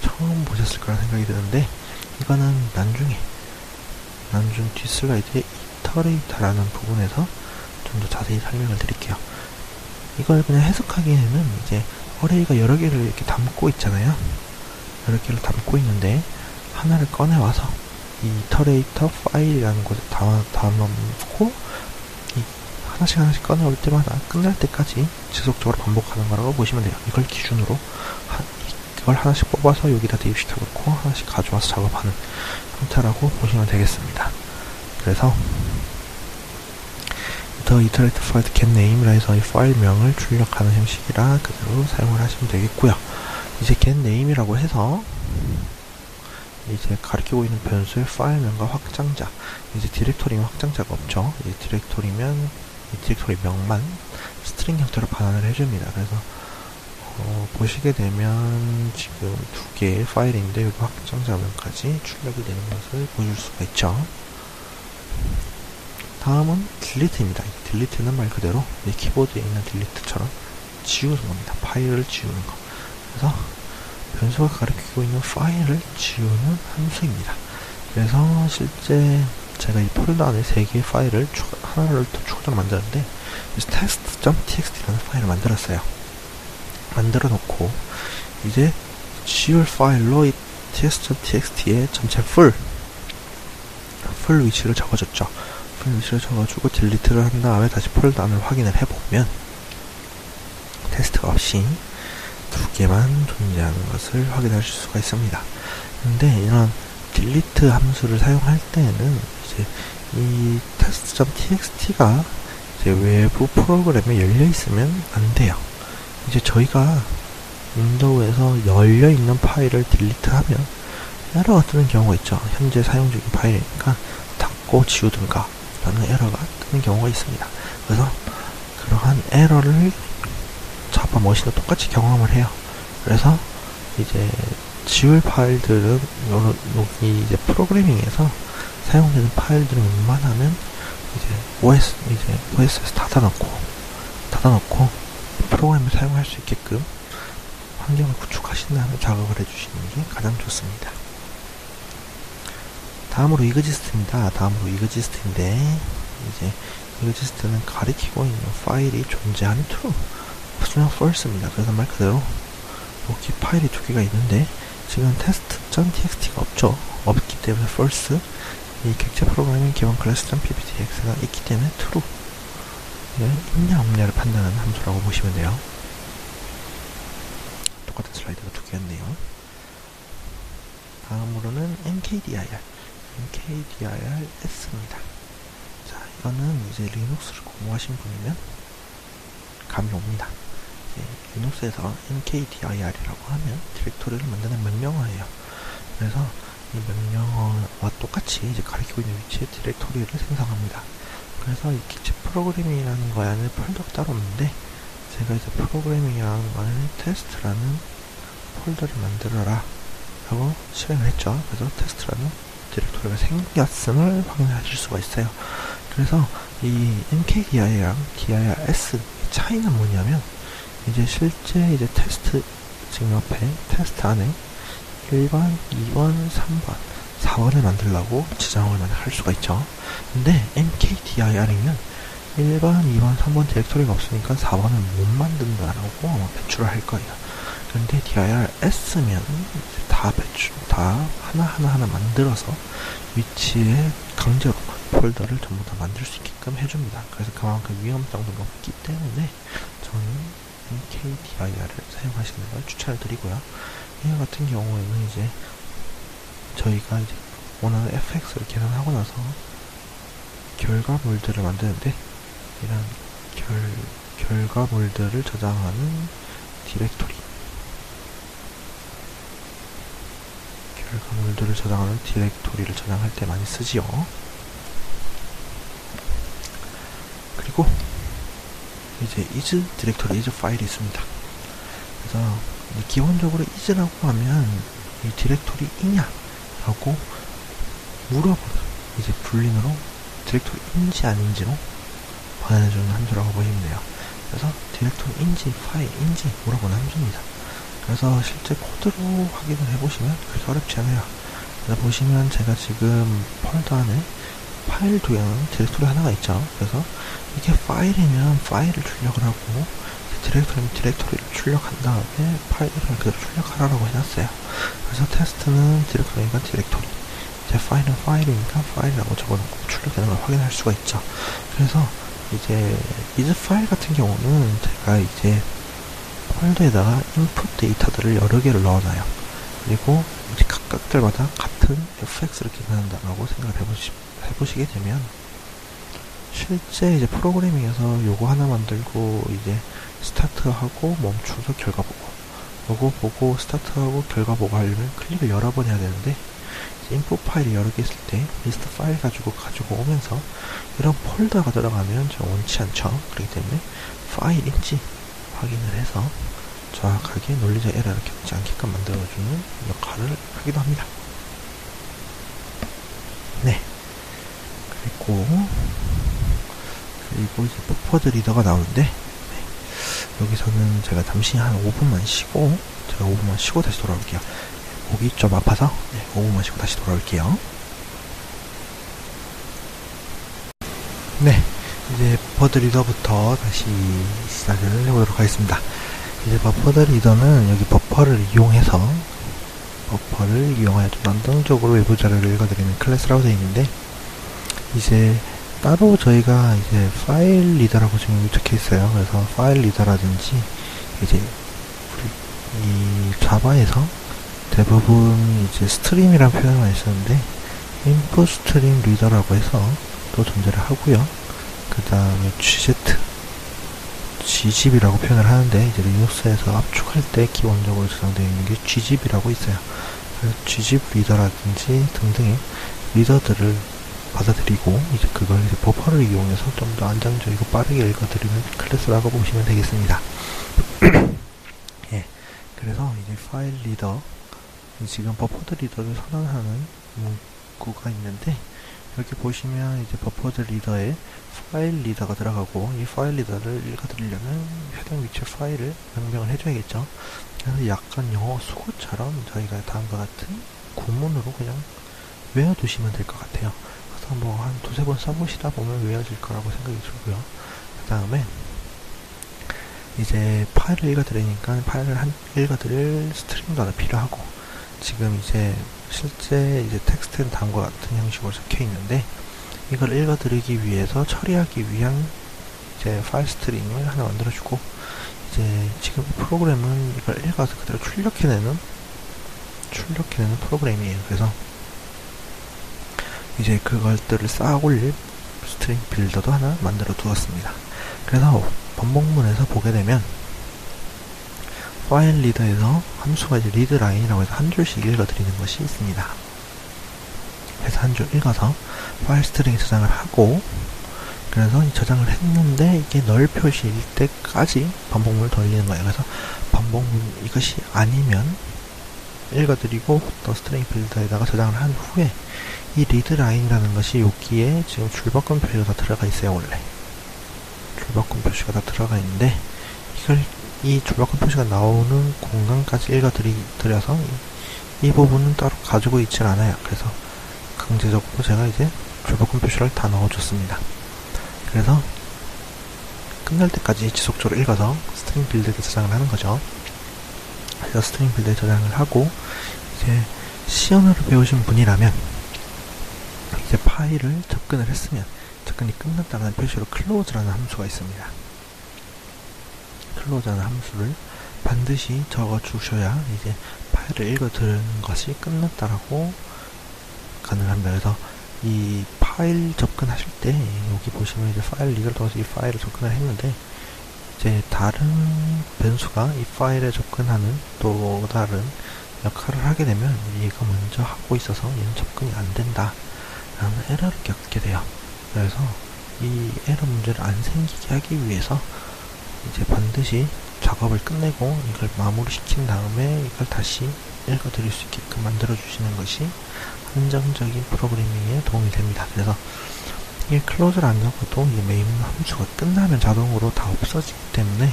처음 보셨을 거라 생각이 드는데, 이거는 나중 뒷슬라이드의 이터레이터라는 부분에서 좀 더 자세히 설명을 드릴게요. 이걸 그냥 해석하기에는 이제 어레이가 여러 개를 이렇게 담고 있잖아요. 여러 개를 담고 있는데 하나를 꺼내와서 이 이터레이터 파일이라는 곳에 담아놓고 이 하나씩 꺼내올 때마다 끝날 때까지 지속적으로 반복하는 거라고 보시면 돼요. 이걸 기준으로 이걸 하나씩 뽑아서 여기다 대입시켜놓고 하나씩 가져와서 작업하는 형태라고 보시면 되겠습니다. 그래서 The Iterated File getName라 해서 이 파일명을 출력하는 형식이라 그대로 사용을 하시면 되겠고요. 이제 getName이라고 해서 이제 가리키고 있는 변수의 파일명과 확장자, 이제 디렉토리면 확장자가 없죠. 이제 디렉토리면 이 디렉토리 명만 스트링 형태로 반환을 해줍니다. 그래서 보시게 되면 지금 두 개의 파일인데 여기 확장자명까지 출력이 되는 것을 보실 수가 있죠. 다음은 딜리트입니다. 딜리트는 말 그대로 키보드에 있는 딜리트처럼 지우는 겁니다. 파일을 지우는 거. 그래서 변수가 가리키고 있는 파일을 지우는 함수입니다. 그래서 실제 제가 이 폴더 안에 3개의 파일을 하나를 더 추가적으로 만드는데 test.txt라는 파일을 만들었어요. 만들어 놓고 이제 지울 파일로 이 test.txt의 전체 풀 위치를 적어줬죠. 풀 위치를 적어주고 딜리트를 한 다음에 다시 폴더 안을 확인을 해보면 테스트가 없이 2개만 존재하는 것을 확인하실 수가 있습니다. 근데 이런 딜리트 함수를 사용할 때는 이제 이 test.txt가 이제 외부 프로그램에 열려 있으면 안 돼요. 이제 저희가 윈도우에서 열려있는 파일을 딜리트하면 에러가 뜨는 경우가 있죠. 현재 사용 중인 파일이니까 닫고 지우든가 라는 에러가 뜨는 경우가 있습니다. 그래서 그러한 에러를 자바 머신도 똑같이 경험을 해요. 그래서 이제 지울 파일들은 여기 이제 프로그래밍에서 사용되는 파일들은 웬만하면 이제 OS에서 닫아놓고 프로그램을 사용할 수 있게끔 환경을 구축하신 다음에 작업을 해주시는 게 가장 좋습니다. 다음으로 이그지스트입니다. 이그지스트인데 이제 이그지스트는 가리키고 있는 파일이 존재하는 true, 없으면 false입니다. 그래서 말 그대로 여기 파일이 2개가 있는데 지금 test.txt가 없기 때문에 false, 이 객체 프로그래밍 기본 클래스.pptx가 있기 때문에 true, 있냐 없냐를 판단하는 함수라고 보시면 돼요. 똑같은 슬라이드가 2개였네요. 다음으로는 mkdir S입니다. 자, 이거는 이제 리눅스를 공부하신 분이면 감이 옵니다. 리눅스에서 mkdir이라고 하면 디렉토리를 만드는 명령어예요. 그래서 이 명령어와 똑같이 이제 가리키고 있는 위치에 디렉토리를 생성합니다. 그래서 이 기체 프로그래밍이라는 거 안에 폴더가 따로 없는데 제가 이제 프로그래밍이라는 거 안에 테스트라는 폴더를 만들어라 라고 실행을 했죠. 그래서 테스트라는 디렉토리가 생겼음을 확인하실 수가 있어요. 그래서 이 mkdir이랑 dir-s 차이는 뭐냐면 이제 실제 이제 테스트 지금 옆에 테스트 안에 1번, 2번, 3번, 4번을 만들려고 지정을 할 수가 있죠. 근데 mkdir이면 1번, 2번, 3번 디렉토리가 없으니까 4번을 못 만든다라고 아마 배출을 할 거예요. 그런데 dir-s면 다 하나 만들어서 위치에 강제로 폴더를 전부 다 만들 수 있게끔 해줍니다. 그래서 그만큼 위험성도 높기 때문에 저는 mkdir을 사용하시는 걸 추천을 드리고요. 이와 같은 경우에는 이제 저희가 이제 원하는 fx를 계산하고 나서 결과물들을 만드는데 이런 결과물들을 저장하는 디렉토리 결과물들을 저장하는 디렉토리를 저장할 때 많이 쓰지요. 그리고 이제 is 디렉토리, is 파일이 있습니다. 그래서 기본적으로 is라고 하면 이 디렉토리이냐 라고 물어보는, 이제 불린으로 디렉토리인지 아닌지로 반해주는 함수라고 보시면 돼요. 그래서 디렉토리인지 파일인지 물어보는 함수입니다. 그래서 실제 코드로 확인을 해보시면 그렇게 어렵지 않아요. 그래서 보시면 제가 지금 폴더 안에 파일 두 개는 디렉토리 하나가 있죠. 그래서 이게 파일이면 파일을 출력을 하고, 디렉토리면 디렉토리를 출력한 다음에 파일 이름을 그대로 출력하라고 해놨어요. 그래서 테스트는 디렉토리니까 디렉토리, 이제 파일은 파일이니까 파일이라고 적어놓고 출력되는 걸 확인할 수가 있죠. 그래서 이제 is 파일 같은 경우는 제가 이제 폴더에다가 인풋 데이터들을 여러 개를 넣어놔요. 그리고 이제 각각들마다 같은 fx를 기반한다라고 생각을 해보시게 되면, 실제 이제 프로그래밍에서 요거 하나 만들고 이제 스타트하고 멈춰서 결과 보고, 요거 보고 스타트하고 결과 보고 하려면 클릭을 여러 번 해야 되는데, 인풋 파일이 여러 개 있을 때 리스트 파일 가지고 오면서 이런 폴더가 들어가면 좀 원치 않죠. 그렇기 때문에 파일인지 확인을 해서 정확하게 논리적 에러를 겪지 않게끔 만들어주는 역할을 하기도 합니다. 네. 그리고 이제 버퍼드 리더가 나오는데, 네. 여기서는 제가 잠시 한 5분만 쉬고, 다시 돌아올게요. 목이 좀 아파서 5분만 쉬고 다시 돌아올게요. 네, 이제 버퍼드 리더부터 다시 시작을 해보도록 하겠습니다. 이제 버퍼드 리더는 여기 버퍼를 이용하여 좀 안정적으로 외부 자료를 읽어드리는 클래스라고 되어 있는데, 이제 따로 저희가 이제 파일 리더라고 지금 적혀 있어요. 그래서 파일 리더라든지 이제 이 자바에서 대부분 이제 스트림이라는 표현을 많이 쓰는데, 인풋 스트림 리더라고 해서 또 존재를 하고요. 그 다음에 gzip이라고 표현을 하는데, 이제 리눅스에서 압축할 때 기본적으로 저장되어 있는 게 gzip이라고 있어요. 그래서 gzip 리더라든지 등등의 리더들을 받아들이고, 이제 그걸 이제 버퍼를 이용해서 좀 더 안정적이고 빠르게 읽어드리는 클래스라고 보시면 되겠습니다. 예. 그래서 이제 파일 리더, 지금 버퍼드 리더를 선언하는 문구가 있는데, 여기 보시면 이제 버퍼드 리더에 파일 리더가 들어가고, 이 파일 리더를 읽어드리려면 해당 위치의 파일을 명명을 해줘야겠죠. 그래서 약간 영어 수고처럼 저희가 다음과 같은 구문으로 그냥 외워두시면 될 것 같아요. 그래서 뭐 한 두세 번 써보시다 보면 외워질 거라고 생각이 들고요. 그 다음에 이제 파일을 읽어드리니까 파일을 읽어드릴 스트링도 하나 필요하고, 지금 이제 실제 이제 텍스트는 다음과 같은 형식으로 적혀 있는데, 이걸 읽어드리기 위해서 처리하기 위한 이제 파일 스트링을 하나 만들어주고, 이제 지금 이 프로그램은 이걸 읽어서 그대로 출력해내는 프로그램이에요. 그래서 이제 그것들을 쌓아 올릴 스트링 빌더도 하나 만들어 두었습니다. 그래서 번복문에서 보게 되면 파일 리더에서 함수가 이제 리드 라인이라고 해서 한 줄씩 읽어드리는 것이 있습니다. 그래서 한 줄 읽어서 파일 스트링에 저장을 하고, 그래서 이 저장을 했는데 이게 널 표시일 때까지 반복문을 돌리는 거예요. 그래서 반복문 이것이 아니면 읽어드리고 또 스트링 빌더에다가 저장을 한 후에 이 리드 라인이라는 것이 여기에 지금 줄바꿈 표시가 다 들어가 있어요. 원래 줄바꿈 표시가 다 들어가 있는데, 이걸 이 줄바꿈 표시가 나오는 공간까지 읽어드려서 이 부분은 따로 가지고 있질 않아요. 그래서 강제적으로 제가 이제 줄바꿈 표시를 다 넣어줬습니다. 그래서 끝날 때까지 지속적으로 읽어서 스트링 빌드에 저장을 하는 거죠. 그래서 스트링 빌드에 저장을 하고, 이제 C 언어를 배우신 분이라면 이제 파일을 접근을 했으면 접근이 끝났다는 표시로 close라는 함수가 있습니다. close라는 함수를 반드시 적어 주셔야 이제 파일을 읽어드리는 것이 끝났다라고 가능합니다. 그래서 이 파일 접근하실 때 여기 보시면 이제 파일 리더를 통해서 이 파일을 접근을 했는데, 이제 다른 변수가 이 파일에 접근하는 또 다른 역할을 하게 되면 얘가 먼저 하고 있어서 얘는 접근이 안 된다 라는 에러를 겪게 돼요. 그래서 이 에러 문제를 안 생기게 하기 위해서 이제 반드시 작업을 끝내고 이걸 마무리 시킨 다음에 이걸 다시 읽어드릴 수 있게끔 만들어 주시는 것이 안정적인 프로그래밍에 도움이 됩니다. 그래서 이게 클로즈를 안 적어도 이 메인 함수가 끝나면 자동으로 다 없어지기 때문에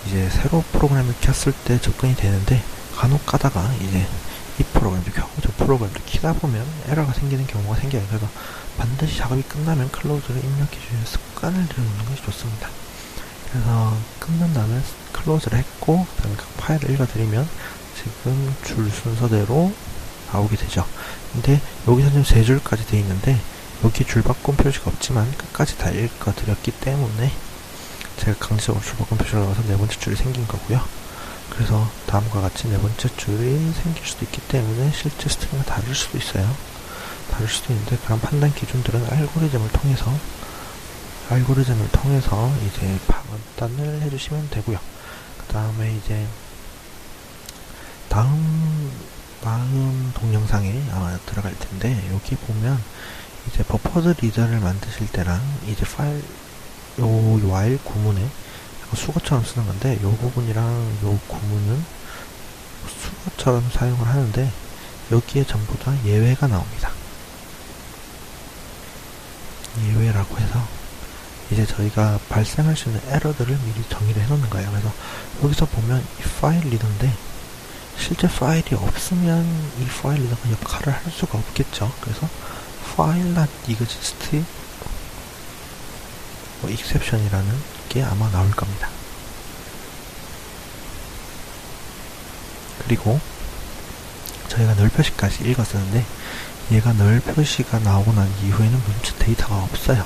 이제 새로 프로그램을 켰을 때 접근이 되는데, 간혹 가다가 이제 이 프로그램도 켜고 저 프로그램도 키다 보면 에러가 생기는 경우가 생겨요. 그래서 반드시 작업이 끝나면 클로즈를 입력해 주는 습관을 들여놓는 것이 좋습니다. 그래서 끝난 다음에 클로즈를 했고 그 다음에 그 파일을 읽어드리면 지금 줄 순서대로 나오게 되죠. 근데 여기서 지금 3줄까지 되어 있는데 여기 줄바꿈 표시가 없지만 끝까지 다 읽어드렸기 때문에 제가 강제적으로 줄바꿈 표시를 넣어서 4번째 줄이 생긴 거고요. 그래서 다음과 같이 4번째 줄이 생길 수도 있기 때문에 실제 스트링과 다를 수도 있어요. 다를 수도 있는데 그런 판단 기준들은 알고리즘을 통해서 이제 판단을 해주시면 되고요. 그 다음에 이제 다음 동영상에 아마 들어갈 텐데, 여기 보면 이제 버퍼드 리더를 만드실 때랑 이제 파일 요 while 구문에 수거처럼 쓰는 건데, 요 부분이랑 요 구문은 수거처럼 사용을 하는데 여기에 전부 다 예외가 나옵니다. 예외라고 해서 이제 저희가 발생할 수 있는 에러들을 미리 정의를 해놓는 거예요. 그래서 여기서 보면 이 파일 리더인데 실제 파일이 없으면 이 파일 리더가 역할을 할 수가 없겠죠. 그래서 file not exist exception이라는 게 아마 나올 겁니다. 그리고 저희가 널 표시까지 읽었었는데 얘가 널 표시가 나오고 난 이후에는 문자 데이터가 없어요.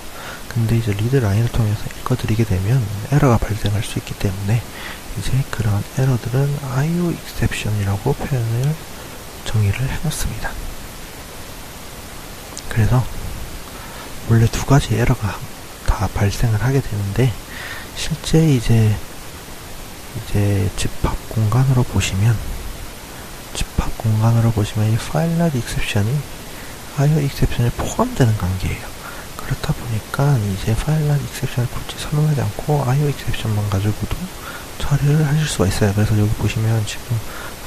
근데 이제 리드 라인을 통해서 읽어드리게 되면 에러가 발생할 수 있기 때문에 이제 그런 에러들은 IO exception이라고 표현을 정의를 해놓습니다. 그래서 원래 2가지 에러가 다 발생을 하게 되는데, 실제 이제 집합 공간으로 보시면 이 file not exception이 IO exception에 포함되는 관계예요. 그렇다 보니까 이제 file not exception을 굳이 선언하지 않고 IO exception만 가지고도 처리를 하실 수가 있어요. 그래서 여기 보시면 지금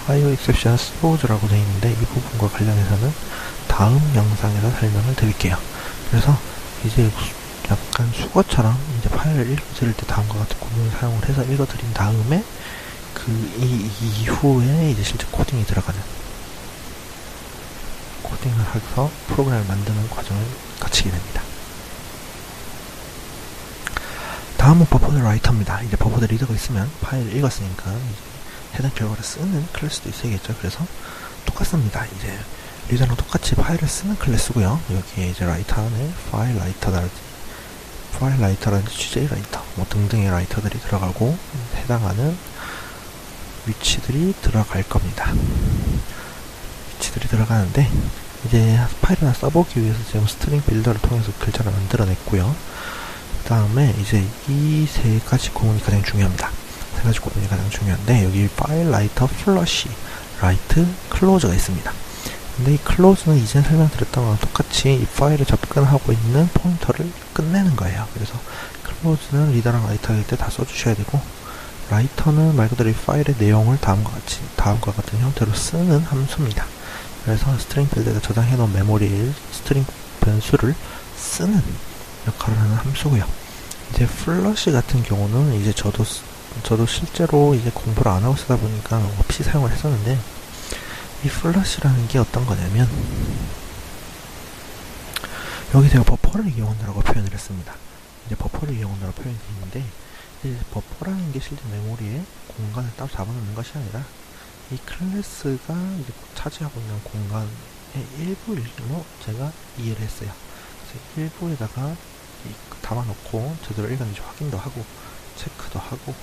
IO exception throws-라고 되어 있는데 이 부분과 관련해서는 다음 영상에서 설명을 드릴게요. 그래서 이제 약간 수거처럼 이제 파일을 읽어드릴 때 다음과 같은 구문을 사용을 해서 읽어드린 다음에 이후에 이제 실제 코딩이 들어가는, 코딩을 해서 프로그램을 만드는 과정을 거치게 됩니다. 다음은 버퍼드 라이터입니다. 이제 버퍼드 리더가 있으면 파일을 읽었으니까 이제 해당 결과를 쓰는 클래스도 있어야겠죠. 그래서 똑같습니다. 이제 리더랑 똑같이 파일을 쓰는 클래스고요. 여기에 이제 라이터 안에 파일 라이터라든지 취재 라이터 뭐 등등의 라이터들이 들어가고 해당하는 위치들이 들어갈 겁니다. 위치들이 들어가는데 이제 파일을 하나 써보기 위해서 지금 스트링 빌더를 통해서 글자를 만들어냈고요. 그 다음에 이제 이 3가지 구문이 가장 중요합니다. 3가지 구문이 가장 중요한데 여기 파일 라이터 플러시 라이트 클로즈가 있습니다. 근데 이 클로즈는 이전 설명드렸던 거랑 똑같이 이 파일에 접근하고 있는 포인터를 끝내는 거예요. 그래서 클로즈는 리더랑 라이터일 때 다 써주셔야 되고, 라이터는 말 그대로 이 파일의 내용을 다음과 같은 형태로 쓰는 함수입니다. 그래서 스트링 필드에다 저장해 놓은 메모리에 스트링 변수를 쓰는 역할을 하는 함수고요. 이제 플러시 같은 경우는 이제 저도 실제로 이제 공부를 안 하고 쓰다 보니까 없이 사용을 했었는데, 이 플러시라는 게 어떤 거냐면 여기 제가 버퍼를 이용한다고 표현을 했습니다. 이제 버퍼를 이용한다고 표현이 되는데, 이제 버퍼라는 게 실제 메모리에 공간을 따로 잡아놓는 것이 아니라 이 클래스가 이제 차지하고 있는 공간의 일부일로 제가 이해를 했어요. 그래서 일부에다가 담아놓고 제대로 읽었는지 확인도 하고 체크도 하고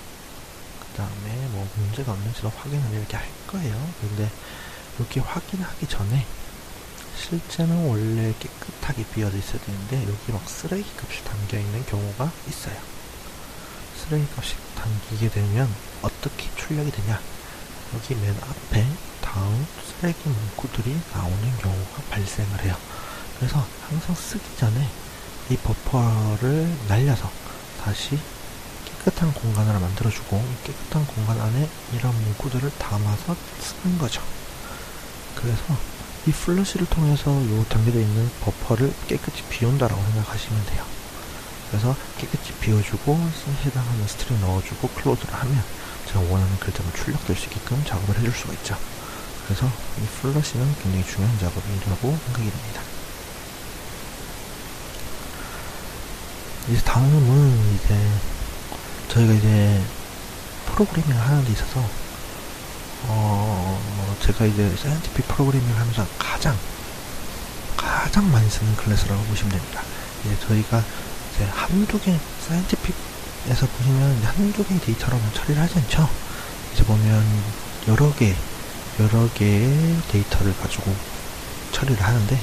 그 다음에 뭐 문제가 없는지도 확인을 이렇게 할 거예요. 근데 여기 확인하기 전에 실제는 원래 깨끗하게 비어져 있어야 되는데 여기 막 쓰레기 값이 담겨 있는 경우가 있어요. 쓰레기 값이 담기게 되면 어떻게 출력이 되냐? 여기 맨 앞에 다음 쓰레기 문구들이 나오는 경우가 발생을 해요. 그래서 항상 쓰기 전에 이 버퍼를 날려서 다시 깨끗한 공간을 만들어주고 깨끗한 공간 안에 이런 문구들을 담아서 쓰는 거죠. 그래서 이 플러시를 통해서 요 담겨져 있는 버퍼를 깨끗이 비운다라고 생각하시면 돼요. 그래서 깨끗이 비워주고 해당하는 스트링 넣어주고 클로즈를 하면 제가 원하는 글자가 출력될 수 있게끔 작업을 해줄 수가 있죠. 그래서 이 플러시는 굉장히 중요한 작업이라고 생각이 됩니다. 이제 다음은 이제 저희가 이제 프로그래밍을 하는 데 있어서 제가 이제 사이언티픽 프로그래밍을 하면서 가장 많이 쓰는 클래스라고 보시면 됩니다. 이제 저희가 이제 한두 개 사이언티픽에서 보시면 이제 한두 개의 데이터로만 처리를 하지 않죠. 이제 보면 여러 개의 데이터를 가지고 처리를 하는데,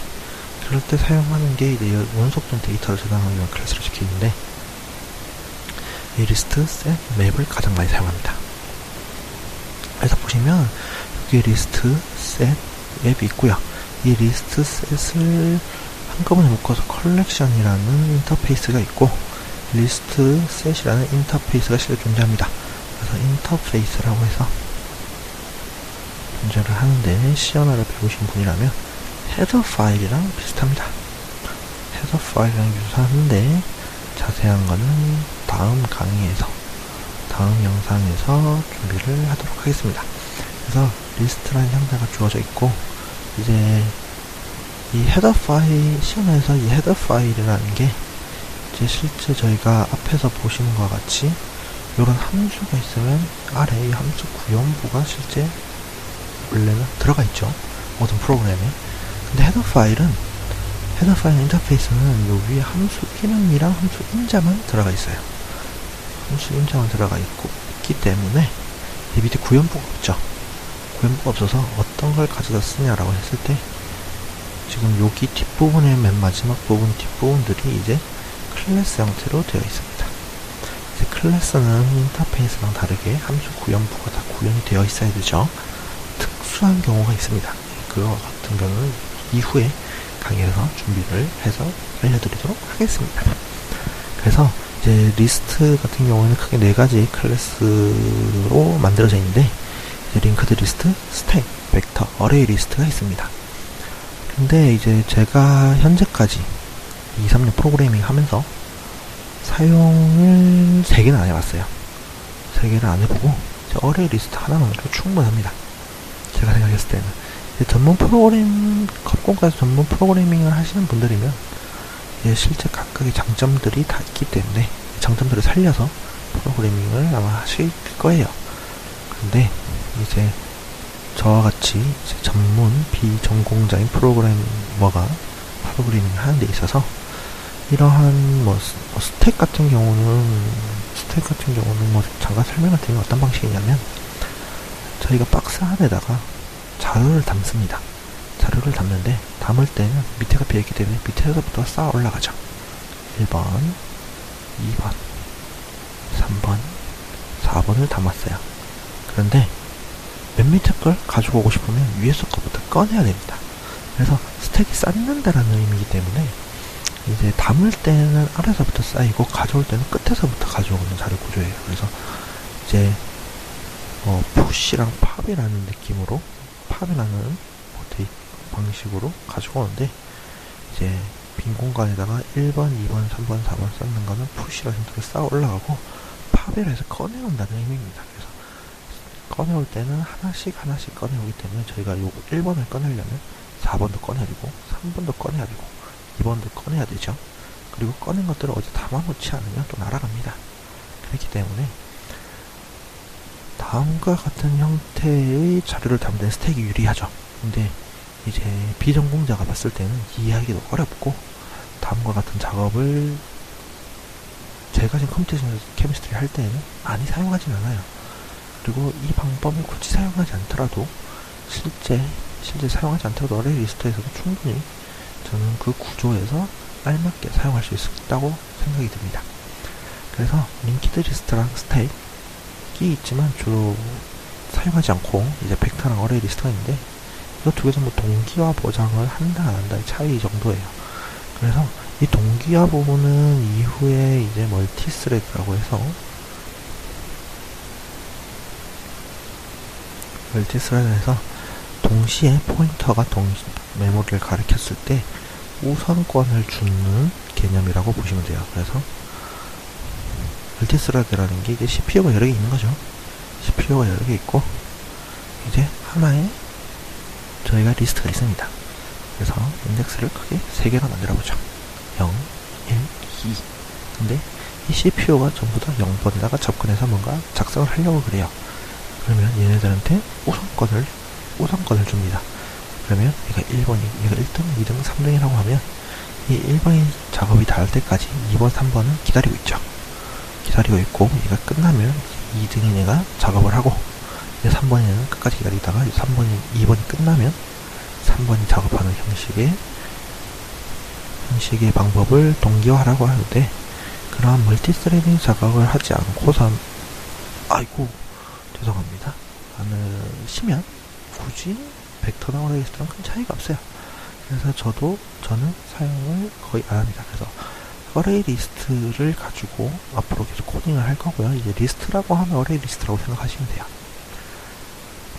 그럴 때 사용하는 게 이제 원소점 데이터를 저장하기 위한 클래스로 적혀있는데, 이 리스트, 셋, 맵을 가장 많이 사용합니다. 그래서 보시면 여기 리스트, 셋, 맵이 있고요. 이 리스트, 셋을 한꺼번에 묶어서 컬렉션이라는 인터페이스가 있고, 리스트, 셋이라는 인터페이스가 실제 존재합니다. 그래서 인터페이스라고 해서 존재를 하는데, 시어나를 배우신 분이라면 헤더 파일이랑 비슷합니다. 헤더 파일이랑 유사한데 자세한 거는 다음 강의에서, 다음 영상에서 준비를 하도록 하겠습니다. 그래서 리스트라는 형태가 주어져 있고, 이제 이 헤더 파일, 시어나에서 이 헤더 파일이라는 게 이제 실제 저희가 앞에서 보시는 것과 같이 이런 함수가 있으면 아래 이 함수 구현부가 실제 원래는 들어가 있죠. 모든 프로그램에. 근데 헤더 파일 인터페이스는 요 위에 함수 이름이랑 함수 임자만 들어가 있어요. 함수 임자만 들어가 있기 때문에 이 밑에 구현부가 없죠. 구현부가 없어서 어떤 걸 가져다 쓰냐라고 했을 때, 지금 여기 뒷부분의 맨 마지막 부분 뒷부분들이 이제 클래스 형태로 되어 있습니다. 이제 클래스는 인터페이스랑 다르게 함수 구현부가 다 구현이 되어 있어야 되죠. 특수한 경우가 있습니다. 그거 같은 경우는 이후에 강의에서 준비를 해서 알려드리도록 하겠습니다. 그래서 이제 리스트 같은 경우에는 크게 4가지 클래스로 만들어져 있는데, 이제 링크드 리스트, 스택, 벡터, 어레이 리스트가 있습니다. 근데 이제 제가 현재까지 2-3년 프로그래밍 하면서 사용을 3개는 안 해봤어요. 3개를 안 해보고 어레이 리스트 하나만으로 충분합니다. 제가 생각했을 때는. 전문 컵공과에서 전문 프로그래밍을 하시는 분들이면 실제 각각의 장점들이 다 있기 때문에 장점들을 살려서 프로그래밍을 아마 하실 거예요. 근데 이제 저와 같이 이제 전문 비전공자인 프로그래머가 프로그래밍을 하는 데 있어서 이러한 스택 같은 경우는 잠깐 설명을 드리면 어떤 방식이냐면, 저희가 박스 안에다가 자료를 담습니다. 자료를 담는데, 담을 때는 밑에가 비어있기 때문에 밑에서부터 쌓아 올라가죠. 1번, 2번, 3번, 4번을 담았어요. 그런데 맨 밑에 걸 가지고 오고 싶으면 위에서 거부터 꺼내야 됩니다. 그래서 스택이 쌓는다라는 의미이기 때문에 이제 담을 때는 아래서부터 쌓이고 가져올 때는 끝에서부터 가져오는 자료 구조예요. 그래서 이제 푸시랑 팝이라는 느낌으로, 팝이라는 방식으로 가지고 오는데, 이제 빈 공간에다가 1번, 2번, 3번, 4번 쌓는 거는 푸시라는 형태로 쌓아 올라가고, 팝이라 해서 꺼내온다는 의미입니다. 그래서 꺼내올 때는 하나씩 꺼내오기 때문에 저희가 요 1번을 꺼내려면 4번도 꺼내야 되고 3번도 꺼내야 되고 2번도 꺼내야 되죠. 그리고 꺼낸 것들을 어디 담아놓지 않으면 또 날아갑니다. 그렇기 때문에 다음과 같은 형태의 자료를 담는 데는 스택이 유리하죠. 근데 이제 비전공자가 봤을 때는 이해하기도 어렵고, 다음과 같은 작업을 제가 지금 컴퓨테이션 케미스트리 할 때는 많이 사용하진 않아요. 그리고 이 방법을 굳이 사용하지 않더라도 실제 사용하지 않더라도 어레이 리스트에서도 충분히 저는 그 구조에서 알맞게 사용할 수 있다고 생각이 듭니다. 그래서 링키드 리스트랑 스택이 있지만 주로 사용하지 않고 이제 벡터랑 어레이 리스트가 있는데, 이거 두 개 전부 동기화 보장을 한다 안 한다의 차이 정도예요. 그래서 이 동기화 부분은 이후에 이제 멀티스레드라고 해서 동시에 포인터가 메모리를 가리켰을 때 우선권을 주는 개념이라고 보시면 돼요. 그래서 멀티스레드라는 게 이제 CPU가 여러 개 있는 거죠. CPU가 여러 개 있고 이제 하나의 저희가 리스트가 있습니다. 그래서 인덱스를 크게 3개로 만들어보죠. 0, 1, 2. 근데 이 CPU가 전부 다 0번에다가 접근해서 뭔가 작성을 하려고 그래요. 그러면 얘네들한테 우선권을 줍니다. 그러면 얘가 1번, 얘가 1등, 2등, 3등이라고 하면 이 1번이 작업이 다 할 때까지 2번, 3번은 기다리고 있죠. 기다리고 있고 얘가 끝나면 2등인 얘가 작업을 하고 이제 3번에는 끝까지 기다리다가 2번이 끝나면 3번이 작업하는 형식의 방법을 동기화라고 하는데, 그러한 멀티스레딩 작업을 하지 않고선 죄송합니다. 않으시면 굳이 벡터나 어레이 리스트랑 큰 차이가 없어요. 그래서 저는 사용을 거의 안 합니다. 그래서 어레이 리스트를 가지고 앞으로 계속 코딩을 할 거고요. 이제 리스트라고 하면 어레이 리스트라고 생각하시면 돼요.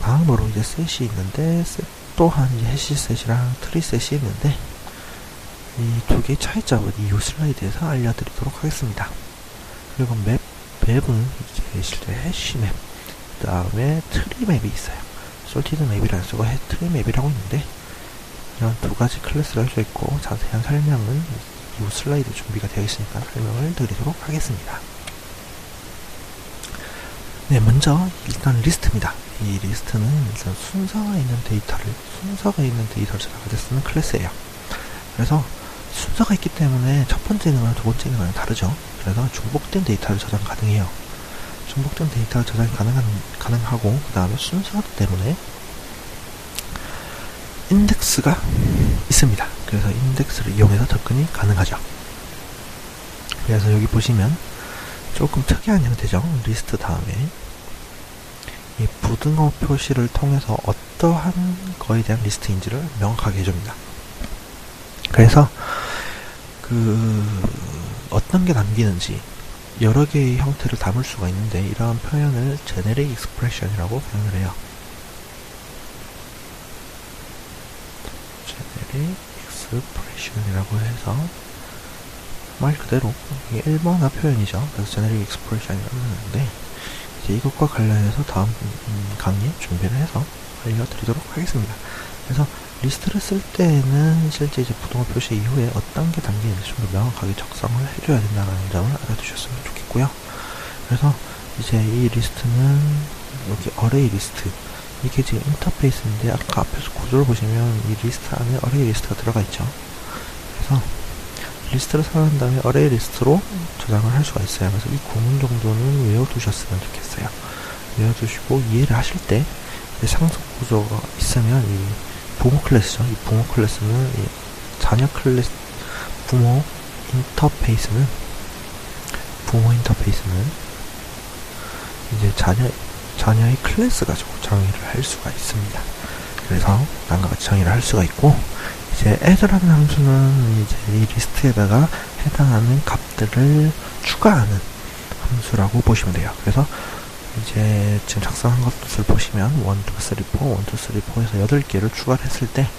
다음으로 이제 셋이 있는데, 셋 또한 이제 해시 셋이랑 트리 셋이 있는데, 이 두 개의 차이점을 이후 슬라이드에서 알려드리도록 하겠습니다. 그리고 맵은 이제 실제 해시 맵, 그 다음에 트리 맵이 있어요. 솔티드 맵이라는 쓰고 트리 맵이라고 있는데, 이런 두 가지 클래스를 알려 있고 자세한 설명은 이후 슬라이드 준비가 되어 있으니까 설명을 드리도록 하겠습니다. 네, 먼저 일단 리스트입니다. 이 리스트는 일단 순서가 있는 데이터를 저장할 때 쓰는 클래스예요. 그래서 순서가 있기 때문에 첫 번째 있는 두 번째 있는 거랑 다르죠. 그래서 중복된 데이터를 저장 가능해요. 중복된 데이터가 저장이 가능하고, 그 다음에 순서가 때문에 인덱스가 있습니다. 그래서 인덱스를 이용해서 접근이 가능하죠. 그래서 여기 보시면 조금 특이한 형태죠. 리스트 다음에 이 부등호 표시를 통해서 어떠한 거에 대한 리스트인지를 명확하게 해줍니다. 그래서 어떤 게 담기는지 여러 개의 형태를 담을 수가 있는데, 이러한 표현을 제네릭 익스프레션이라고 표현을 해요. 제네릭 익스프레션이라고 해서 말 그대로 이게 일본어 표현이죠. 그래서 제네릭 익스프레션이라고 하는데, 이제 이것과 관련해서 다음 강의에 준비를 해서 알려드리도록 하겠습니다. 그래서 리스트를 쓸 때는 실제 이제 부등호 표시 이후에 어떤 게 담기는지 좀 더 명확하게 적성을 해줘야 된다는 점을 알아두셨으면 좋겠고요. 그래서 이제 이 리스트는 여기 어레이 리스트, 이게 지금 인터페이스인데 아까 앞에서 구조를 보시면 이 리스트 안에 어레이 리스트가 들어가 있죠. 그래서 리스트를 사용한 다음에 어레이 리스트로 저장을 할 수가 있어요. 그래서 이 구문 정도는 외워두셨으면 좋겠어요. 외워두시고 이해를 하실 때 상속 구조가 있으면 이 부모 클래스죠. 이 부모 클래스는 이 자녀 클래스, 부모 인터페이스는 이제 자녀의 클래스 가지고 정의를 할 수가 있습니다. 그래서 다음과 같이 정의를 할 수가 있고, 이제 add라는 함수는 이제 이 리스트에다가 해당하는 값들을 추가하는 함수라고 보시면 돼요. 그래서 이제 지금 작성한 것을 보시면 1, 2, 3, 4, 1, 2, 3, 4에서 8개를 추가를 했을 때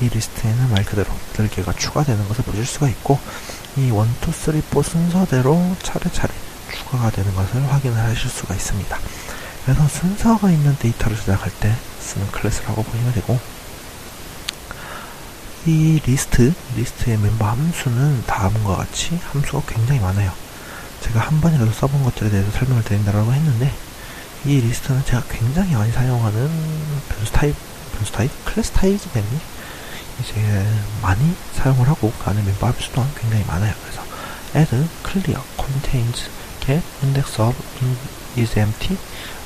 이 리스트에는 말 그대로 8개가 추가되는 것을 보실 수가 있고, 이 1, 2, 3, 4 순서대로 차례차례 추가가 되는 것을 확인을 하실 수가 있습니다. 그래서 순서가 있는 데이터를 저장할 때 쓰는 클래스라고 보시면 되고, 이 리스트의 멤버 함수는 다음과 같이 함수가 굉장히 많아요. 제가 한 번이라도 써본 것들에 대해서 설명을 드린다라고 했는데, 이 리스트는 제가 굉장히 많이 사용하는 클래스 타입이기 때문에 이제 많이 사용을 하고, 그 안에 멤버 함수 또한 굉장히 많아요. 그래서 add, clear, contains, get, index of, is empty,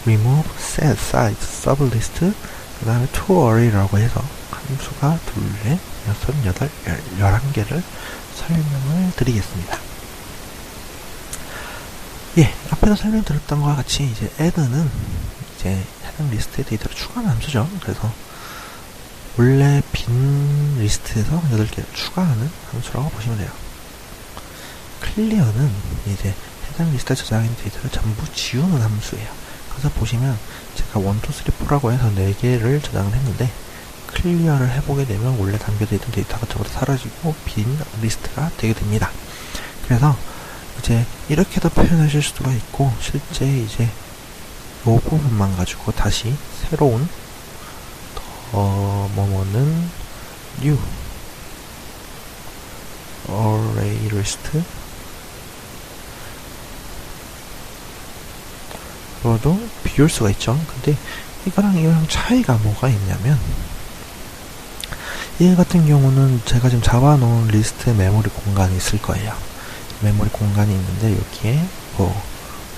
remove, set, size, sublist, 그 다음에 to array라고 해서 함수가 2, 6, 8, 11개를 설명을 드리겠습니다. 예, 앞에서 설명드렸던 것과 같이 이제 add는 이제 해당 리스트에 데이터를 추가하는 함수죠. 그래서 원래 빈 리스트에서 8개를 추가하는 함수라고 보시면 돼요. 클리어는 이제 해당 리스트에 저장한 데이터를 전부 지우는 함수예요. 그래서 보시면 제가 1, 2, 3, 4라고 해서 4개를 저장을 했는데 클리어를 해보게 되면 원래 담겨져 있던 데이터가 전부 다 사라지고 빈 리스트가 되게 됩니다. 그래서 이제 이렇게도 표현하실 수가 있고, 실제 이제 이 부분만 가지고 다시 새로운 뭐뭐는 new array list 로도 비울 수가 있죠. 근데 이거랑 이거랑 차이가 뭐가 있냐면, 얘 같은 경우는 제가 지금 잡아놓은 리스트 메모리 공간이 있을 거예요. 메모리 공간이 있는데 여기에 뭐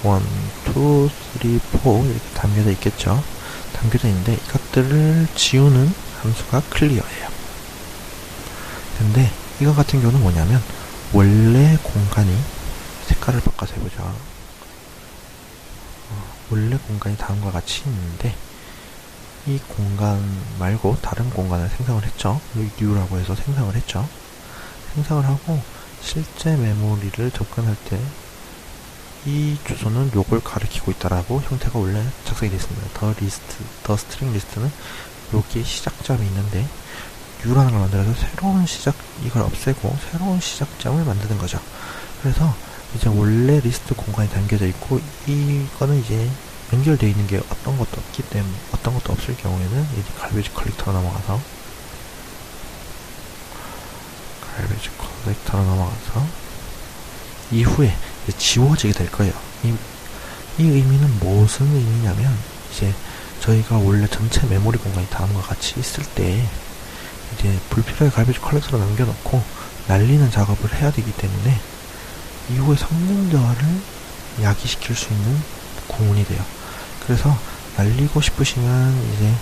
1, 2, 3, 4 이렇게 담겨져 있겠죠. 담겨져 있는데 이것들을 지우는 함수가 클리어예요. 근데 이거 같은 경우는 뭐냐면, 원래 공간이 색깔을 바꿔서 해보죠. 원래 공간이 다음과 같이 있는데 이 공간 말고 다른 공간을 생성을 했죠. 여기 new라고 해서 생성을 했죠. 생성을 하고 실제 메모리를 접근할 때 이 주소는 요걸 가리키고 있다라고 형태가 원래 작성이 되어 있습니다. 더 스트링 리스트는 여기에 시작점이 있는데 new라는 걸 만들어서 새로운 시작, 이걸 없애고 새로운 시작점을 만드는 거죠. 그래서 이제 원래 리스트 공간이 담겨져 있고, 이거는 이제 연결되어 있는 게 어떤 것도 없기 때문에, 어떤 것도 없을 경우에는 이제 갈베지 컬렉터로 넘어가서 이후에 이제 지워지게 될 거예요. 이 의미는 무슨 의미냐면, 이제 저희가 원래 전체 메모리 공간이 다음과 같이 있을 때 이제 불필요하게 갈베지 컬렉터로 남겨놓고 날리는 작업을 해야 되기 때문에 이후에 성능저하를 야기시킬 수 있는 구문이 돼요. 그래서 날리고 싶으시면 이제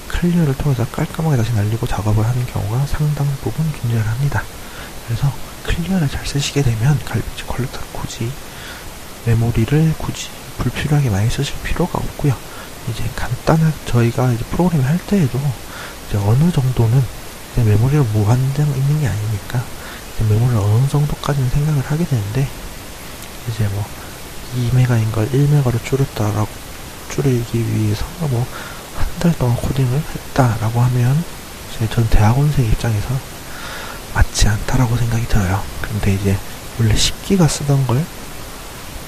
클리어를 통해서 깔끔하게 다시 날리고 작업을 하는 경우가 상당 부분 존재합니다. 그래서 클리어를 잘 쓰시게 되면 갈베지 컬렉터를 굳이 메모리를 불필요하게 많이 쓰실 필요가 없고요. 이제 간단하게 저희가 이제 프로그램을 할 때에도 이제 어느 정도는 이제 메모리를 무한정 있는 게 아니니까 메모리를 어느 정도까지는 생각을 하게 되는데, 이제 뭐 2메가인 걸 1메가로 줄이기 위해서 뭐 한 달 동안 코딩을 했다라고 하면 전 대학원생 입장에서 맞지 않다라고 생각이 들어요. 근데 이제 원래 10기가 쓰던 걸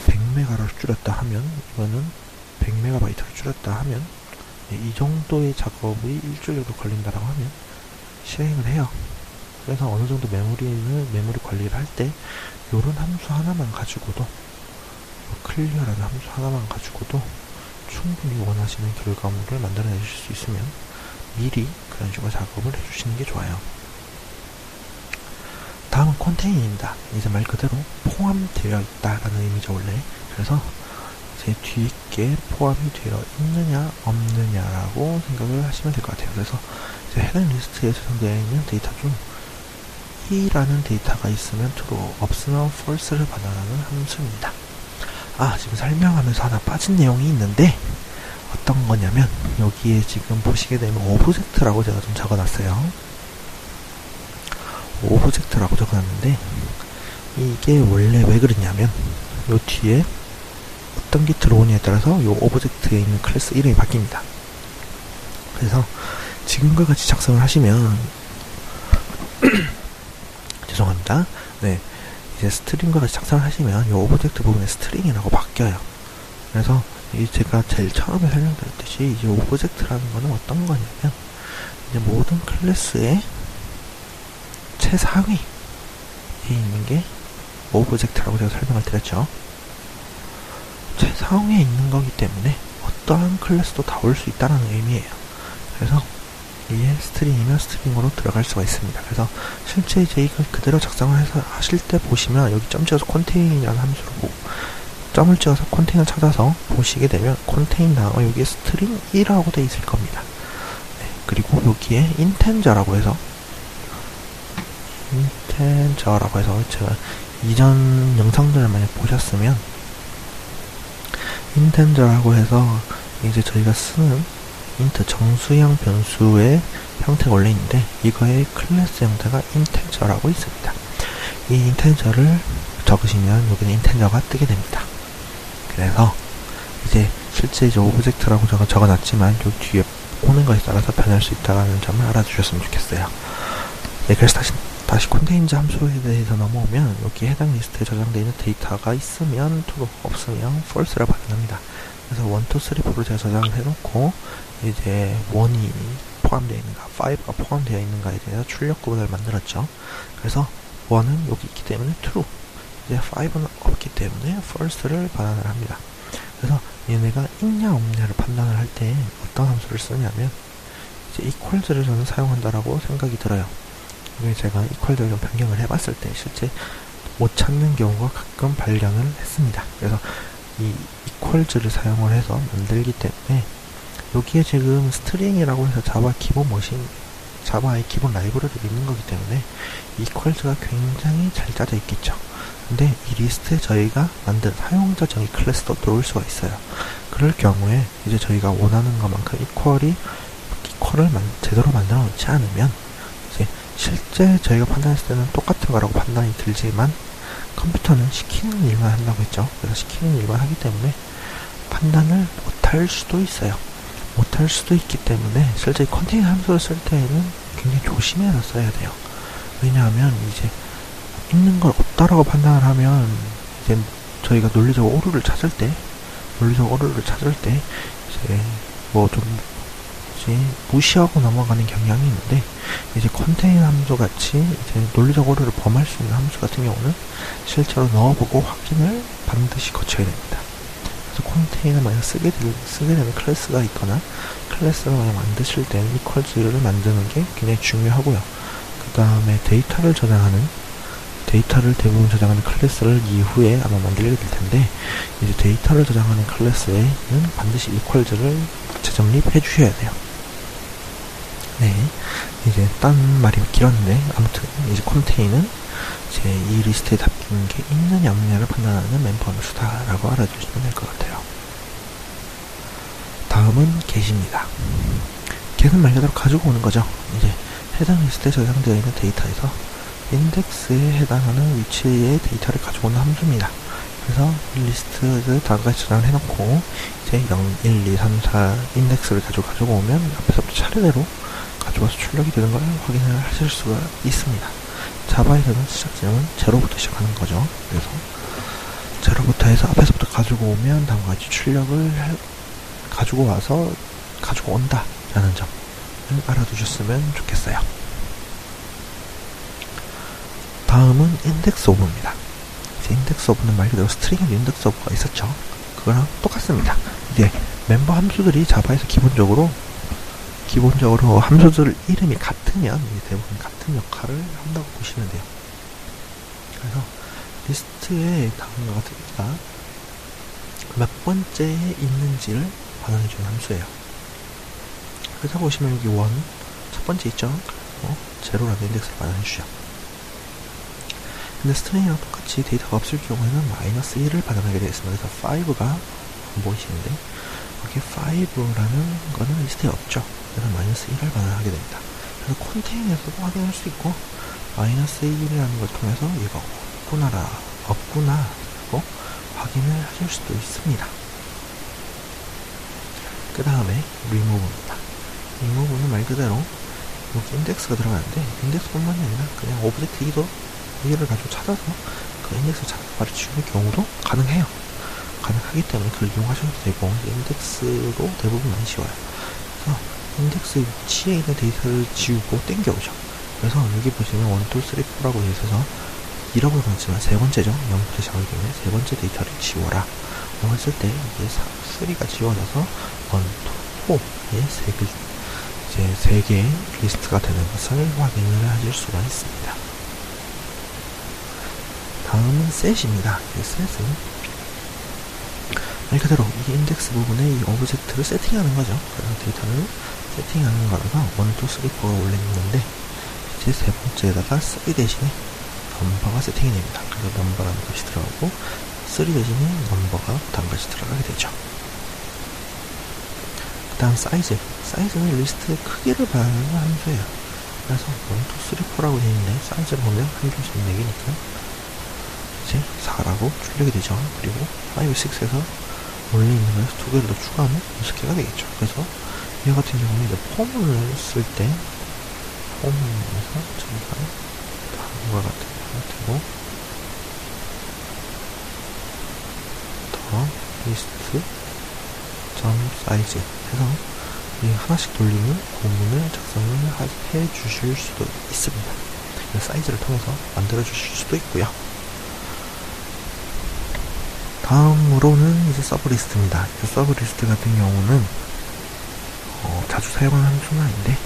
100메가로 줄였다 하면, 이거는 100메가바이트로 줄였다 하면 이 정도의 작업이 일주일 정도 걸린다라고 하면 실행을 해요. 그래서 어느 정도 메모리 관리를 할 때 요런 함수 하나만 가지고도, 클리어라는 함수 하나만 가지고도 충분히 원하시는 결과물을 만들어내실 수 있으면 미리 그런 식으로 작업을 해주시는 게 좋아요. 다음은 컨테이너입니다. 이제 말 그대로 포함되어 있다라는 의미죠, 원래. 그래서 제 뒤에 포함이 되어 있느냐 없느냐라고 생각을 하시면 될 것 같아요. 그래서 이제 해당 리스트에 저장되어 있는 데이터 중 E라는 데이터가 있으면 true, 없으면 false를 반환하는 함수입니다. 지금 설명하면서 하나 빠진 내용이 있는데, 어떤 거냐면 여기에 지금 보시게 되면 오브젝트라고 제가 좀 적어놨어요. 오브젝트라고 적어놨는데, 이게 원래 왜 그랬냐면 요 뒤에 어떤 게 들어오냐에 따라서 요 오브젝트에 있는 클래스 이름이 바뀝니다. 그래서 지금과 같이 작성을 하시면 죄송합니다. 네, 이제 스트링과 같이 작성을 하시면 이 오브젝트 부분에 스트링이라고 바뀌어요. 그래서 제가 제일 처음에 설명드렸듯이 이 오브젝트라는 거는 어떤 거냐면, 이제 모든 클래스의 최상위에 있는 게 오브젝트라고 제가 설명을 드렸죠. 최상위에 있는 거기 때문에 어떠한 클래스도 다 올 수 있다는 의미예요. 그래서 이게 스트링이면 스트링으로 들어갈 수가 있습니다. 그래서 실제 이제 이걸 그대로 작성을 해서 하실 때 보시면 여기 점 찍어서 컨테인이라는 함수로 점을 찍어서 컨테이너 찾아서 보시게 되면 컨테인 다음에 여기에 스트링 1이라고 되어 있을 겁니다. 네, 그리고 여기에 인텐저라고 해서 제가 이전 영상들을 많이 보셨으면 인텐저라고 해서 이제 저희가 쓰는 int 정수형 변수의 형태가 원래 있는데 이거의 클래스 형태가 인텐저라고 있습니다. 이 인텐저를 적으시면 여기는 인텐저가 뜨게 됩니다. 그래서 이제 실제 이제 오브젝트라고 적어놨지만 요 뒤에 오는 것에 따라서 변할 수 있다는 점을 알아두셨으면 좋겠어요. 네, 그래서 다시 컨테인즈 함수에 대해서 넘어오면 여기 해당 리스트에 저장되어 있는 데이터가 있으면 true, 없으면 false를 발견합니다. 그래서 1, 2, 3, 4로 제가 저장을 해놓고 이제 1이 포함되어 있는가, 5가 포함되어 있는가에 대해서 출력 구분을 만들었죠. 그래서 1은 여기 있기 때문에 true, 이제 5는 없기 때문에 false를 반환을 합니다. 그래서 얘네가 있냐 없냐를 판단을 할 때 어떤 함수를 쓰냐면 이제 equals를 저는 사용한다라고 생각이 들어요. 이게 제가 equals를 좀 변경을 해봤을 때 실제 못 찾는 경우가 가끔 발견을 했습니다. 그래서 이 equals를 사용을 해서 만들기 때문에 여기에 지금 스트링이라고 해서 자바 기본 머신, 자바의 기본 라이브러리가 있는 거기 때문에 equals가 굉장히 잘 짜져 있겠죠. 근데 이 리스트에 저희가 만든 사용자 정의 클래스도 들어올 수가 있어요. 그럴 경우에 이제 저희가 원하는 것만큼 equal을 제대로 만들어 놓지 않으면 이제 실제 저희가 판단했을 때는 똑같은 거라고 판단이 들지만 컴퓨터는 시키는 일만 한다고 했죠. 그래서 시키는 일만 하기 때문에 판단을 못할 수도 있어요. 못할 수도 있기 때문에 실제 컨테이너 함수를 쓸 때에는 굉장히 조심해서 써야 돼요. 왜냐하면 이제 있는 걸 없다라고 판단을 하면 이제 저희가 논리적 오류를 찾을 때 이제 뭐 좀 이제 무시하고 넘어가는 경향이 있는데 이제 컨테이너 함수 같이 이제 논리적 오류를 범할 수 있는 함수 같은 경우는 실제로 넣어보고 확인을 반드시 거쳐야 됩니다. 그래서 컨테이너 만약 쓰게 되는 클래스가 있거나 클래스를 만약 만드실 때는 equals를 만드는 게 굉장히 중요하고요. 그 다음에 데이터를 대부분 저장하는 클래스를 이후에 아마 만들게 될 텐데 이제 데이터를 저장하는 클래스에는 반드시 equals를 재정립해 주셔야 돼요. 네, 이제 딴 말이 길었는데 아무튼 이제 컨테이너는 이제 이 리스트에 담긴 게 있느냐 없느냐를 판단하는 멤버 함수다라고 알아두시면 될 것 같아요. 다음은 get입니다. get은 말 그대로 가지고 오는 거죠. 이제 해당 리스트에 저장되어 있는 데이터에서 인덱스에 해당하는 위치의 데이터를 가져오는 함수입니다. 그래서 리스트를 다음같이 저장을 해놓고 이제 0, 1, 2, 3, 4 인덱스를 가지고 오면 앞에서부터 차례대로 가져와서 출력이 되는 걸 확인을 하실 수가 있습니다. 자바에서는 시작 지점은 0부터 시작하는 거죠. 그래서 0부터 해서 앞에서부터 가지고 오면 다음과 같이 출력을 가지고 와서 가지고 온다 라는 점을 알아두셨으면 좋겠어요. 다음은 인덱스 오브입니다. 인덱스 오브는 말 그대로 스트링의 인덱스 오브가 있었죠. 그거랑 똑같습니다. 이제 멤버 함수들이 자바에서 기본적으로 함수들 이름이 같으면 대부분 같은 역할을 한다고 보시면 돼요. 그래서 리스트에 다음과 같으니까 몇 번째에 있는지를 반환해주는 함수예요. 그래서 보시면 여기 1, 첫 번째 있죠? 제로라는 인덱스를 반환해주죠. 근데 스트링이랑 똑같이 데이터가 없을 경우에는 -1을 반환하게 되어 있습니다. 그래서 5가 안 보이시는데 여기 5라는 거는 리스트에 없죠. 그래서 -1을 반환하게 됩니다. 그래서 컨테이너에서도 확인할 수 있고 -1이라는 걸 통해서 얘가 없구나 라고 확인을 하실 수도 있습니다. 그 다음에 remove입니다. remove는 말 그대로 여기 인덱스가 들어가는데 인덱스뿐만이 아니라 그냥 오브젝트 이를 가지고 찾아서 그 인덱스를 찾아서 가르치는 경우도 가능해요. 가능하기 때문에 그걸 이용하셔도 되고 인덱스도 대부분 많이 쉬워요. 그래서 인덱스 위치에 있는 데이터를 지우고 땡겨오죠. 그래서 여기 보시면 1, 2, 3, 4라고 되어 있어서 2라고 해봤지만 세 번째죠. 0부터 시작하기 때문에 세 번째 데이터를 지워라 라고 했을 때 이게 3가 지워져서 1, 2, 4의 이제 3개의 리스트가 되는 것을 확인을 하실 수가 있습니다. 다음은 set입니다. 이 set은 말 그대로 이 인덱스 부분에 이 오브젝트를 세팅하는 거죠. 그래서 데이터를 세팅하는 거라서 1, 2, 3, 4가 원래 있는데 이제 세 번째에다가 3 대신에 넘버가 세팅이 됩니다. 그래서 넘버라는 값이 들어가고 3 대신에 넘버가 다음같이 들어가게 되죠. 그 다음 사이즈는 리스트의 크기를 반영하는 함수예요. 그래서 1, 2, 3, 4라고 되어 있는데 사이즈를 보면 한 줄씩 4개니까 이제 4라고 출력이 되죠. 그리고 5, 6에서 원래 있는 거에서 2개를 더 추가하면 6개가 되겠죠. 그래서 이 같은 경우는 이제 폼을 쓸 때 폼에서 저희가 다음과 같은 형태로 더 리스트 점 사이즈 해서 이 하나씩 돌리는 구문을 작성을 해 주실 수도 있습니다. 사이즈를 통해서 만들어 주실 수도 있고요. 다음으로는 이제 서브리스트입니다. 서브리스트 같은 경우는 자주 사용하는 함수는 아닌데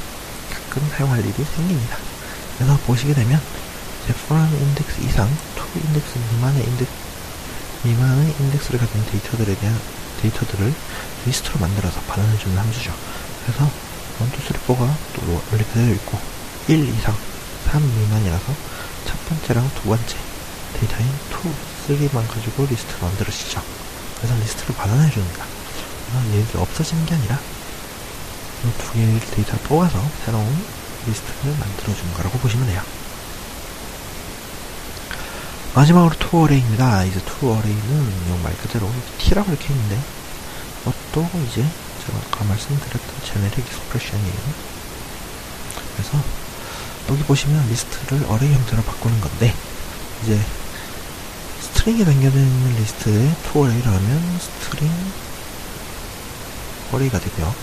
가끔 사용할 일이 생깁니다. 그래서 보시게 되면 이제 from 인덱스 이상 to 인덱스 미만의 인덱스를 가진 데이터들을 리스트로 만들어서 반환해주는 함수죠. 그래서 1, 2, 3, 4가 또 원래 그대로 있고 1 이상 3 미만이라서 첫 번째랑 두 번째 데이터인 2, 3만 가지고 리스트를 만들어지죠. 그래서 리스트를 반환해줍니다. 그래서 얘들이 없어지는 게 아니라 이 두 개의 데이터를 뽑아서 새로운 리스트를 만들어주는 거라고 보시면 돼요. 마지막으로 투어레이입니다. 이제 투어레이는 말 그대로 T라고 이렇게 있는데 이것도 이제 제가 아까 말씀드렸던 제네릭 익스프레션이에요. 그래서 여기 보시면 리스트를 어레이 형태로 바꾸는 건데 이제 스트링에 담겨져 있는 리스트에 투어레이를 하면 스트링 어레이가 되고요.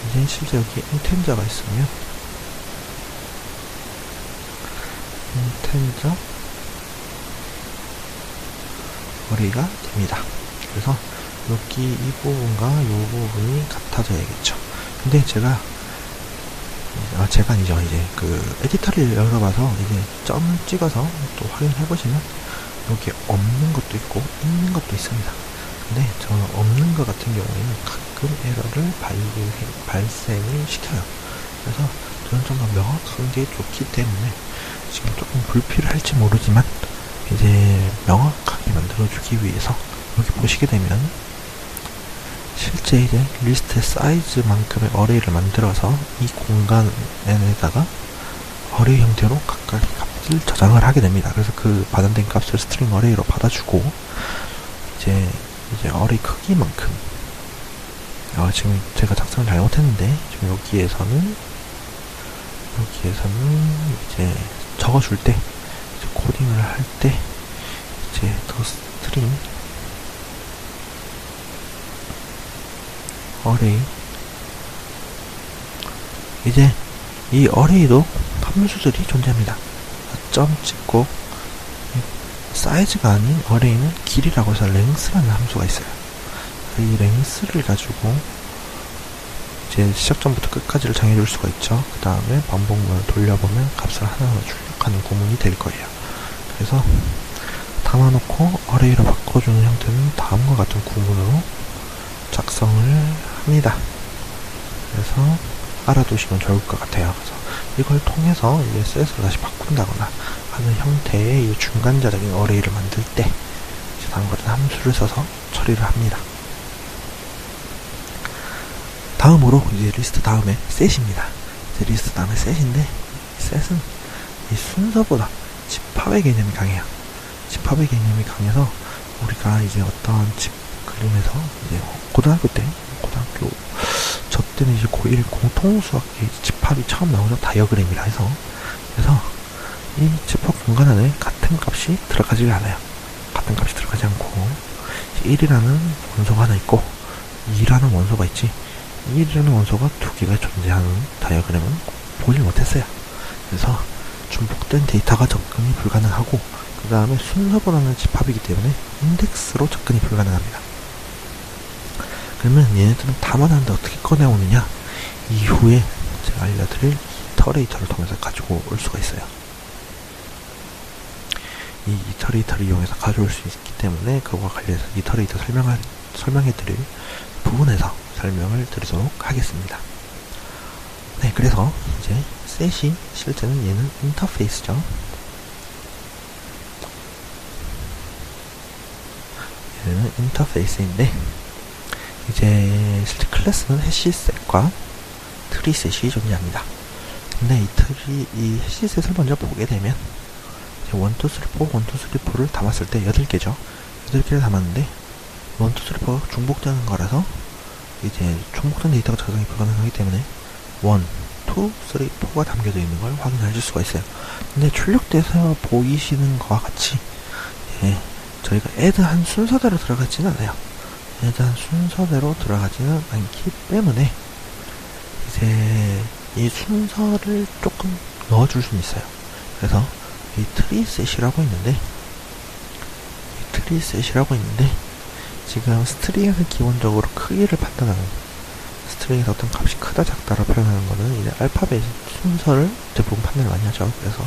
이제 실제 여기 인텐저가 있으면 인텐저 어레이가 됩니다. 그래서 여기 이 부분과 이 부분이 같아져야겠죠. 근데 제가 아니죠. 이제 그 에디터를 열어봐서 이제 점을 찍어서 또 확인해 보시면 여기 없는 것도 있고 있는 것도 있습니다. 근데 저 없는 것 같은 경우에는 가끔 에러를 발생을 시켜요. 그래서 저는 좀 더 명확한 게 좋기 때문에 지금 조금 불필요할지 모르지만 이제 명확하게 만들어주기 위해서 여기 보시게 되면 실제 이제 리스트의 사이즈만큼의 어레이를 만들어서 이 공간에다가 어레이 형태로 각각의 값을 저장을 하게 됩니다. 그래서 그 반환된 값을 스트링 어레이로 받아주고 이제 어레이 크기만큼 지금 제가 작성을 잘못했는데 지금 여기에서는 이제 적어줄 때 이제 코딩을 할 때 이제 더 스트링 어레이 이제 이 어레이도 함수들이 존재합니다. 점 찍고 사이즈가 아닌 어레이는 길이라고 해서 length라는 함수가 있어요. 이 length를 가지고 이제 시작점부터 끝까지를 정해줄 수가 있죠. 그 다음에 반복문을 돌려보면 값을 하나하나 출력하는 구문이 될 거예요. 그래서 담아놓고 어레이로 바꿔주는 형태는 다음과 같은 구문으로 작성을 합니다. 그래서 알아두시면 좋을 것 같아요. 그래서 이걸 통해서 이제 셋으로 다시 바꾼다거나 하는 형태의 이 중간자적인 어레이를 만들 때 이제 다음과 같은 함수를 써서 처리를 합니다. 다음으로 이제 리스트 다음에 셋입니다. 이제 리스트 다음에 셋인데 셋은 이 순서보다 집합의 개념이 강해요. 집합의 개념이 강해서 우리가 이제 어떤 집 그림에서 이제 고등학교 저 때는 이제 고1 공통수학 집합이 처음 나오죠. 다이어그램이라 해서. 그래서 이 집합 공간 안에 같은 값이 들어가지 않아요. 같은 값이 들어가지 않고 1이라는 원소가 하나 있고 2라는 원소가 있지 1이라는 원소가 두 개가 존재하는 다이어그램은 보질 못했어요. 그래서 중복된 데이터가 접근이 불가능하고 그 다음에 순서보다는 집합이기 때문에 인덱스로 접근이 불가능합니다. 그러면 얘네들은 담아놨는데 어떻게 꺼내오느냐 이후에 제가 알려드릴 이터레이터를 통해서 가지고 올 수가 있어요. 이 이터레이터를 이용해서 가져올 수 있기 때문에 그거와 관련해서 이터레이터 설명해드릴 부분에서 설명을 드리도록 하겠습니다. 네, 그래서 이제 셋이 실제는 얘는 인터페이스죠. 얘는 인터페이스인데 이제 실제 클래스는 해시셋과 트리셋이 존재합니다. 근데 이 해시셋을 먼저 보게 되면 1, 2, 3, 4, 1, 2, 3, 4를 담았을 때 8개죠. 8개를 담았는데 1, 2, 3, 4가 중복되는 거라서 이제 중복된 데이터가 저장이 불가능하기 때문에 1, 2, 3, 4가 담겨져 있는 걸 확인해 줄 수가 있어요. 근데 출력돼서 보이시는 것과 같이 저희가 add한 순서대로 들어가지는 않아요. add한 순서대로 들어가지는 않기 때문에 이제 이 순서를 조금 넣어줄 수는 있어요. 그래서 이 트리셋이라고 있는데 지금 스트링에서 기본적으로 크기를 판단하는, 스트링에서 어떤 값이 크다 작다로 표현하는 거는 이제 알파벳 순서를 대부분 판단을 많이 하죠. 그래서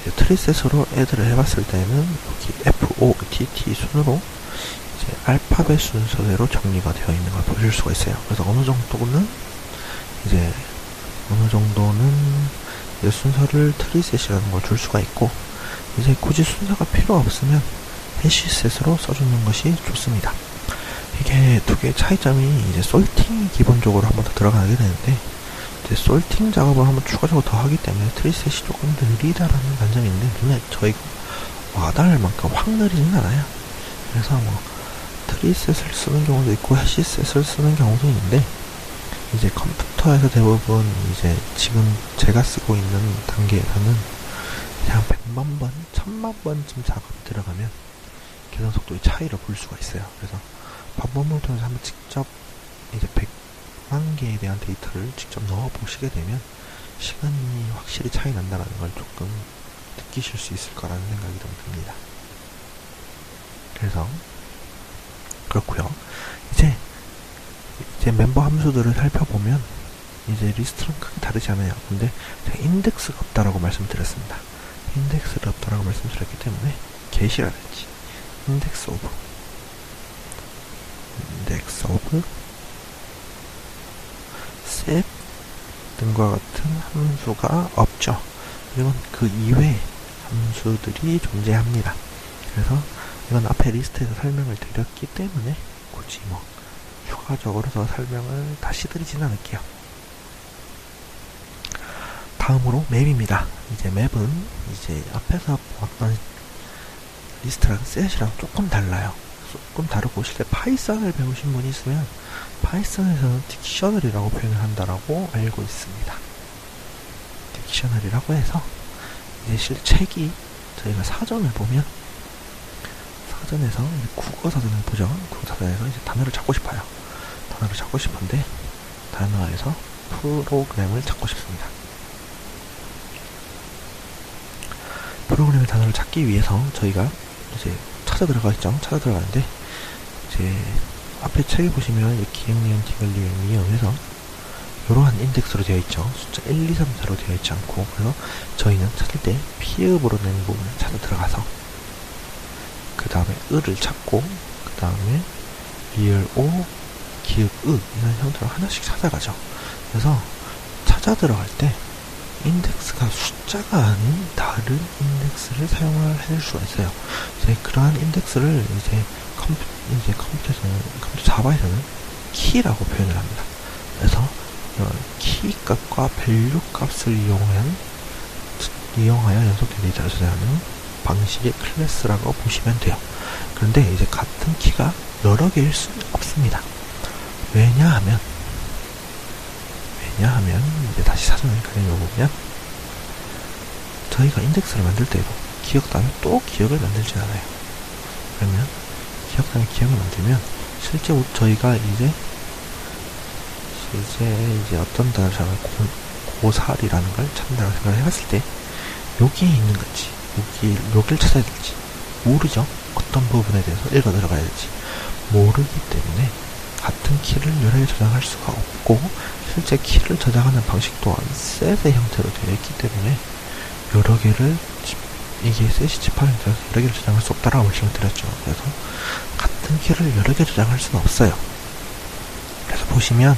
이제 트리셋으로 add를 해봤을 때는 여기 FOTT 순으로 이제 알파벳 순서대로 정리가 되어 있는 걸 보실 수가 있어요. 그래서 어느 정도는 순서를 트리셋이라는 걸 줄 수가 있고, 이제 굳이 순서가 필요 없으면 해시셋으로 써주는 것이 좋습니다. 이게 두 개의 차이점이 이제 솔팅이 기본적으로 한번 더 들어가게 되는데, 이제 솔팅 작업을 한번 추가적으로 더 하기 때문에 트리셋이 조금 느리다라는 단점이 있는데, 눈에 저희가 와닿을 만큼 확 느리진 않아요. 그래서 트리셋을 쓰는 경우도 있고 해시셋을 쓰는 경우도 있는데, 이제 컴퓨터에서 대부분 이제 지금 제가 쓰고 있는 단계에서는 그냥 100만 번, 1000만 번쯤 작업이 들어가면 계산 속도의 차이를 볼 수가 있어요. 그래서 반복을 통해서 한번 직접 이제 100만 개에 대한 데이터를 직접 넣어 보시게 되면 시간이 확실히 차이 난다는 걸 조금 느끼실 수 있을 거라는 생각이 좀 듭니다. 그래서 그렇고요. 이제 멤버 함수들을 살펴보면 이제 리스트랑 크게 다르지 않아요. 근데 제가 인덱스가 없다라고 말씀드렸습니다. 인덱스가 없다라고 말씀드렸기 때문에 get이라든지 index of set 등과 같은 함수가 없죠. 이건 그 이외의 함수들이 존재합니다. 그래서 이건 앞에 리스트에서 설명을 드렸기 때문에 굳이 추가적으로 더 설명을 다시 드리진 않을게요. 다음으로 맵입니다. 이제 맵은 이제 앞에서 보았던 리스트랑 셋이랑 조금 달라요. 조금 다르고, 실제 파이썬을 배우신 분이 있으면 파이썬에서는 딕셔너리라고 표현을 한다라고 알고 있습니다. 딕셔너리라고 해서 이제 실제 책이 저희가 사전을 보면, 사전에서 국어 사전을 보죠. 국어 사전에서 이제 단어를 찾고 싶어요. 단어를 찾고 싶은데 단어에서 프로그램을 찾고 싶습니다. 프로그램의 단어를 찾기 위해서 저희가 이제 찾아 들어가겠죠. 찾아 들어가는데 이제 앞에 책에 보시면 이렇게 기억리은, 디귿리은, 미음해서 이러한 인덱스로 되어 있죠. 숫자 1, 2, 3, 4로 되어 있지 않고, 그래서 저희는 찾을 때 피읍으로 낸 부분을 찾아 들어가서 그 다음에 을을 찾고, 그 다음에 리을 오, 기읍 으 이런 형태로 하나씩 찾아가죠. 그래서 찾아 들어갈 때 인덱스가 숫자가 아닌 다른 인덱스를 사용을 해줄 수가 있어요. 이제 그러한 인덱스를 이제 컴퓨터 자바에서는 키라고 표현을 합니다. 그래서 키 값과 밸류 값을 이용하여 연속된 데이터를 저장하는 방식의 클래스라고 보시면 돼요. 그런데 이제 같은 키가 여러 개일 수는 없습니다. 왜냐하면 이제 다시 사전을 그려보면 저희가 인덱스를 만들 때도 기억 다음에 또 기억을 만들진 않아요. 그러면 기억 다음에 기억을 만들면 실제 저희가 이제 어떤 단어를 고살이라는 걸 찾는다고 생각을 해봤을 때 여기에 있는 건지 여기를 찾아야 될지 모르죠. 어떤 부분에 대해서 읽어 들어가야 될지 모르기 때문에 같은 키를 여러 개 저장할 수가 없고, 실제 키를 저장하는 방식 또한 셋의 형태로 되어 있기 때문에 여러 개를 이게 셋이 집합 형태라서 여러 개를 저장할 수 없다라고 말씀을 드렸죠. 그래서 같은 키를 여러 개 저장할 수는 없어요. 그래서 보시면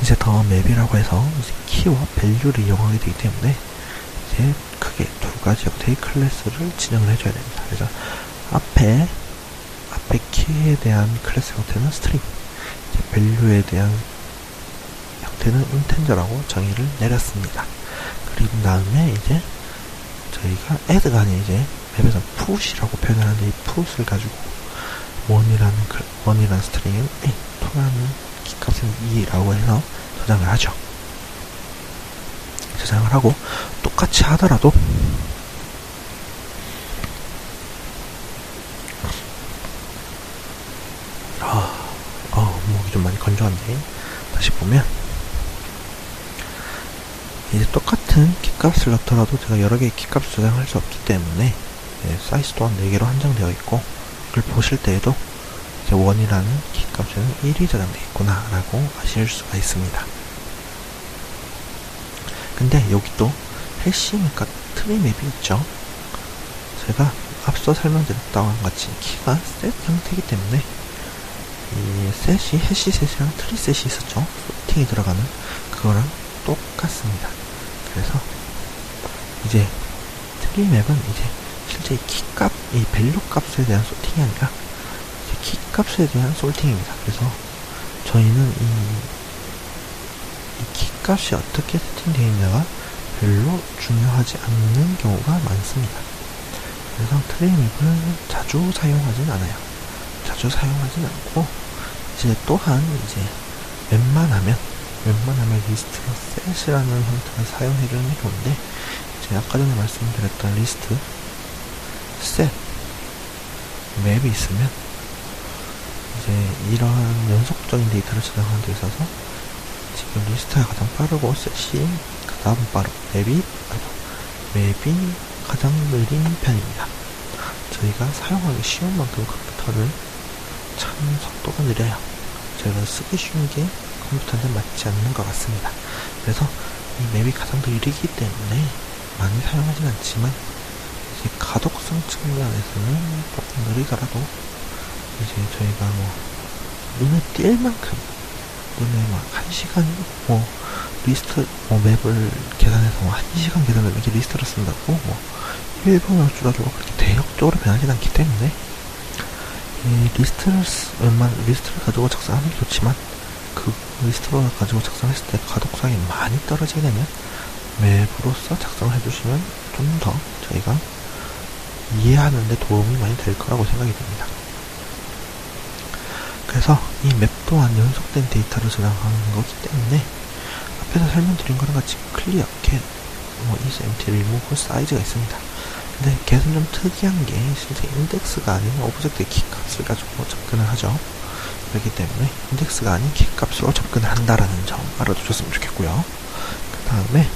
이제 더 맵이라고 해서 이제 키와 밸류를 이용하게 되기 때문에 이제 크게 두 가지 형태의 클래스를 진행을 해줘야 됩니다. 그래서 앞에 키에 대한 클래스 형태는 스트링, value에 대한 형태는 integer라고 정의를 내렸습니다. 그리고 다음에 이제 저희가 add가 아닌 이제 맵에서 put이라고 표현을 하는데 이 put을 가지고 1이라는 스트링은 1, 2라는 키값은 2라고 해서 저장을 하죠. 저장을 하고 똑같이 하더라도 목이 좀 많이 건조한데 다시 보면 이제 똑같은 키값을 넣더라도 제가 여러 개의 키값을 저장할 수 없기 때문에 사이즈 또한 4개로 한정되어 있고 이걸 보실 때에도 이제 1이라는 키값에는 1이 저장되어 있구나 라고 아실 수가 있습니다. 근데 여기 또 해시 맵과 트리 맵이 있죠. 제가 앞서 설명드렸다와 같이 키가 셋 형태이기 때문에 이 셋이 해시 셋이랑 트리 셋이 있었죠. 소팅이 들어가는 그거랑 똑같습니다. 그래서 이제 트리 맵은 이제 실제 이 키값, 이 밸류 값에 대한 소팅이 아니라 키 값에 대한 솔팅입니다. 그래서 저희는 이 키값이 어떻게 세팅되어 있냐가 별로 중요하지 않는 경우가 많습니다. 그래서 트리 맵을 자주 사용하진 않아요. 자주 사용하진 않고 이제 또한 이제 웬만하면 리스트로 셋이라는 형태를 사용해주는 경우인데 제가 아까 전에 말씀드렸던 리스트 셋 맵이 있으면 이제 이러한 연속적인 데이터를 저장하는 데 있어서 지금 리스트가 가장 빠르고 셋이 그 다음 빠르고 맵이 가장 느린 편입니다. 저희가 사용하기 쉬운 만큼 컴퓨터를 참 속도가 느려요. 제가 쓰기 쉬운 게 컴퓨터한테 맞지 않는 것 같습니다. 그래서 이 맵이 가장 느리기 때문에 많이 사용하진 않지만 이제 가독성 측면에서는 조금 느리더라도 이제 저희가 눈에 띌 만큼 눈에 1시간 리스트 맵을 계산해서 1시간 계산을 이렇게 리스트를 쓴다고 1분을 줄여주고 그렇게 대역적으로 변하진 않기 때문에 이 리스트를 가지고 작성하는 게 좋지만 그 리스트를 가지고 작성했을 때 가독성이 많이 떨어지게 되면 맵으로서 작성을 해주시면 좀 더 저희가 이해하는 데 도움이 많이 될 거라고 생각이 듭니다. 그래서 이 맵 또한 연속된 데이터를 저장하는 거기 때문에 앞에서 설명드린 거랑 같이 클리어, 겟, is, empty, remove, 사이즈가 있습니다. 근데 겟은 좀 특이한 게 실제 인덱스가 아닌 오브젝트의 키값을 가지고 접근을 하죠. 그렇기 때문에 인덱스가 아닌 키값으로 접근을 한다라는 점 알아두셨으면 좋겠고요. 그 다음에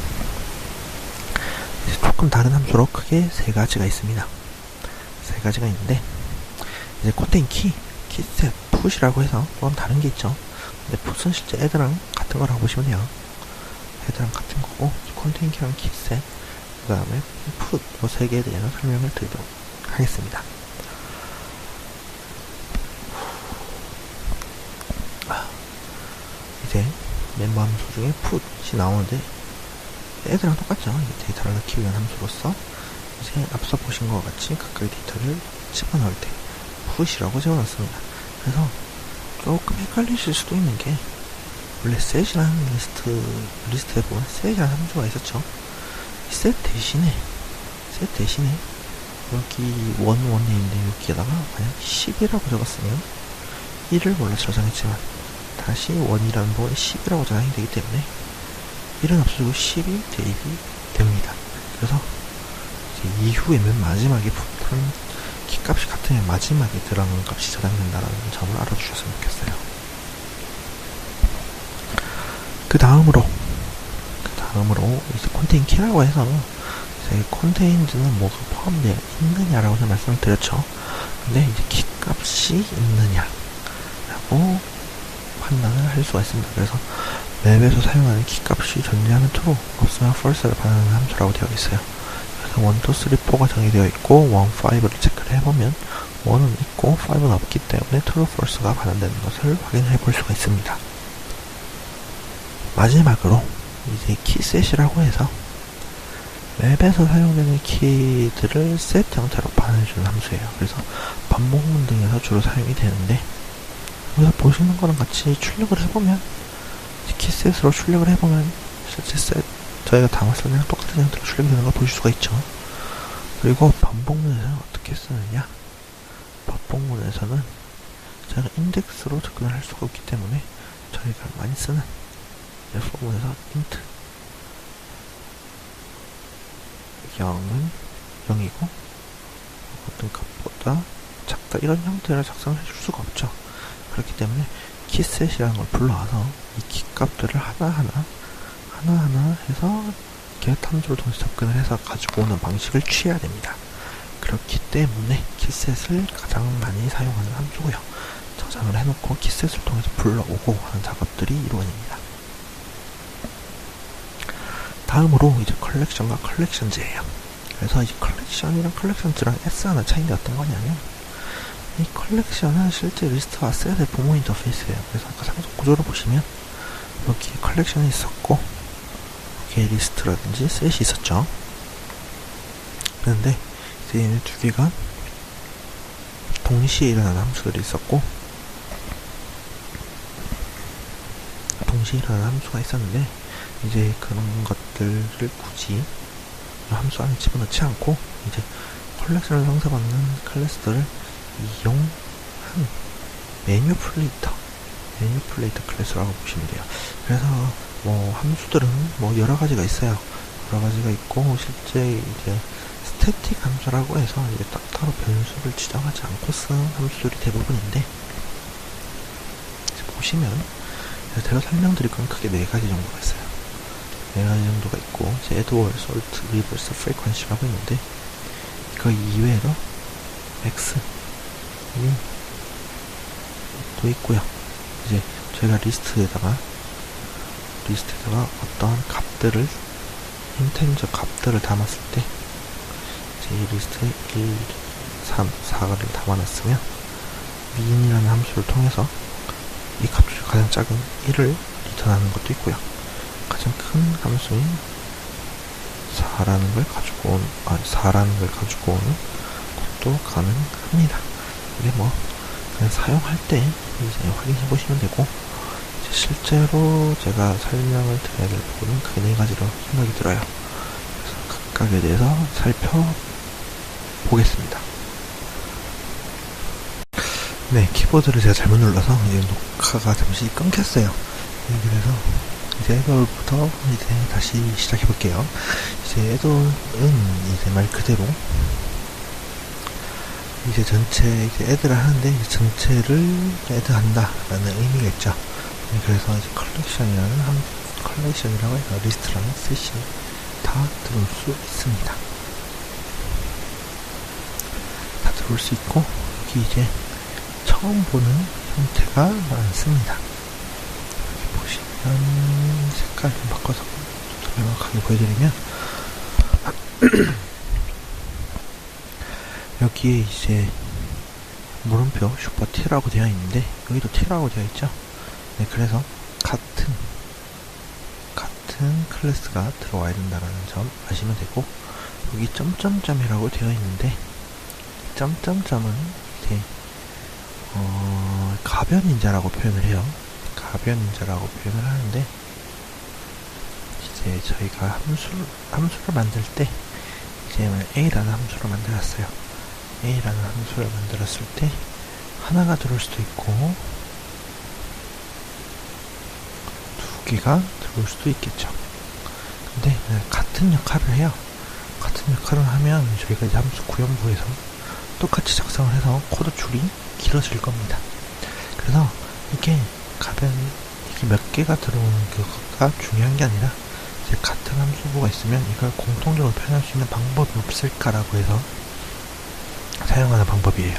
조금 다른 함수로 크게 3가지가 있습니다. 3가지가 있는데 이제 contain key, 셋, put이라고 해서 조금 다른 게 있죠. 근데 put은 실제 add랑 같은 거라고 보시면 돼요. add랑 같은 거고 contain key랑 셋, 그 다음에 put 이 3개에 대해서 설명을 드리도록 하겠습니다. 이제 멤버 함수 중에 put이 나오는데 add랑 똑같죠. 데이터를 넣기 위한 함수로서 이제 앞서 보신 것과 같이 각각의 데이터를 집어넣을 때 put이라고 적어놨습니다. 그래서 조금 헷갈리실 수도 있는 게 원래 set이라는 리스트에 보면 set이라는 함수가 있었죠. 이 set 대신에 여기 1에 있는데 여기에다가 만약 10이라고 적었으면 1을 원래 저장했지만 다시 1이라는 부분에 10이라고 저장이 되기 때문에 1은 없어지고 10이 대입이 됩니다. 그래서 이제 이후에 맨 마지막에 붙은 키값이 같으면 마지막에 들어가는 값이 저장된다라는 점을 알아주셨으면 좋겠어요. 그 다음으로 이제 contain key라고 해서 이제 contained는 뭐가 포함되어 있느냐라고 말씀을 드렸죠. 근데 이제 키값이 있느냐라고 판단을 할 수가 있습니다. 그래서 맵에서 사용하는 키값이 존재하면 true, 없으면 false를 반환하는 함수라고 되어 있어요. 그래서 1, 2, 3, 4가 정의되어 있고 1, 5를 체크를 해보면 1은 있고 5는 없기 때문에 true, false가 반환되는 것을 확인해 볼 수가 있습니다. 마지막으로 이제 키셋이라고 해서 맵에서 사용되는 키들을 셋 형태로 반환해주는 함수예요. 그래서 반복문 등에서 주로 사용이 되는데 여기서 보시는 거랑 같이 출력을 해보면, 키셋으로 출력을 해보면 실제 셋 저희가 담았을 때랑 똑같은 형태로 출력이 되는 걸 보실 수가 있죠. 그리고 반복문에서는 어떻게 쓰느냐, 반복문에서는 저희가 인덱스로 접근을 할 수가 없기 때문에 저희가 많이 쓰는 for문에서 int 0은 0이고 어떤 값보다 작다 이런 형태를 작성을 해줄 수가 없죠. 그렇기 때문에 키셋이라는 걸 불러와서 이 키값들을 하나하나 해서 get 함수를 통해서 접근을 해서 가지고 오는 방식을 취해야 됩니다. 그렇기 때문에 키셋을 가장 많이 사용하는 함수고요. 저장을 해놓고 키셋을 통해서 불러오고 하는 작업들이 이루어집니다. 다음으로 이제 컬렉션과 컬렉션즈예요. 그래서 이 컬렉션이랑 컬렉션즈랑 S 하나 차이인데 어떤 거냐면, 이 컬렉션은 실제 리스트와 셋의 부모 인터페이스예요. 그래서 아까 상속 구조를 보시면 여기에 컬렉션이 있었고 여기에 리스트라든지 셋이 있었죠. 그런데 이제 얘네 두 개가 동시에 일어나는 함수들이 있었고, 동시에 일어나는 함수가 있었는데 이제 그런 것들을 굳이 함수 안에 집어넣지 않고 이제 컬렉션을 형성받는 클래스들을 이용한 매니플레이터 클래스라고 보시면 돼요. 그래서 뭐 함수들은 뭐 여러 가지가 있어요. 여러 가지가 있고 실제 이제 스태틱 함수라고 해서 이제 따로 변수를 지정하지 않고 쓰는 함수들이 대부분인데, 이제 보시면 제가 설명드릴 건 크게 4가지 정도가 있어요. 4가지 정도가 있고, 이제 add, sort, reverse, frequency라고 있는데, 이거 이외에도 x, y 도 있고요. 이제 저희가 리스트에다가 어떤 값들을, 인텐저 값들을 담았을 때, 이제 이 리스트에 1, 3, 4를 담아놨으면 min이라는 함수를 통해서 이 값 중에 가장 작은 1을 리턴하는 것도 있고요. 가장 큰 함수인 4라는 걸 가지고 오는 것도 가능합니다. 이게 뭐 그냥 사용할 때 이제 확인해 보시면 되고, 이제 실제로 제가 설명을 드려야 될 부분은 크게 4가지로 생각이 들어요. 그래서 각각에 대해서 살펴보겠습니다. 네, 키보드를 제가 잘못 눌러서 이제 녹화가 잠시 끊겼어요. 네, 그래서 이제 애돌부터 이제 다시 시작해 볼게요. 이제 애돌은 이제 말 그대로 이제 전체 이제 애드를 하는데 이제 전체를 애드한다 라는 의미가 있죠. 네, 그래서 이제 컬렉션이라고 해서 리스트랑 셋이 다 들어올 수 있습니다. 다 들어올 수 있고, 여기 이제 처음 보는 형태가 많습니다. 여기 보시면 색깔 좀 바꿔서 좀 더 명확하게 보여드리면 여기에 이제 물음표 슈퍼 T라고 되어 있는데 여기도 T라고 되어 있죠. 네, 그래서 같은 클래스가 들어와야 된다는 점 아시면 되고, 여기 점점점이라고 되어 있는데 점점점은 이제 가변인자라고 표현을 해요. 가변인자라고 표현을 하는데, 이제 저희가 함수를 만들 때 이제 A라는 함수를 만들었어요. A라는 함수를 만들었을 때 하나가 들어올 수도 있고 2개가 들어올 수도 있겠죠. 근데 같은 역할을 해요. 같은 역할을 하면 저희가 이제 함수 구현부에서 똑같이 작성을 해서 코드 줄이 길어질 겁니다. 그래서 이게 몇 개가 들어오는 그거가 중요한 게 아니라 이제 같은 함수부가 있으면 이걸 공통적으로 표현할 수 있는 방법이 없을까라고 해서 사용하는 방법이에요.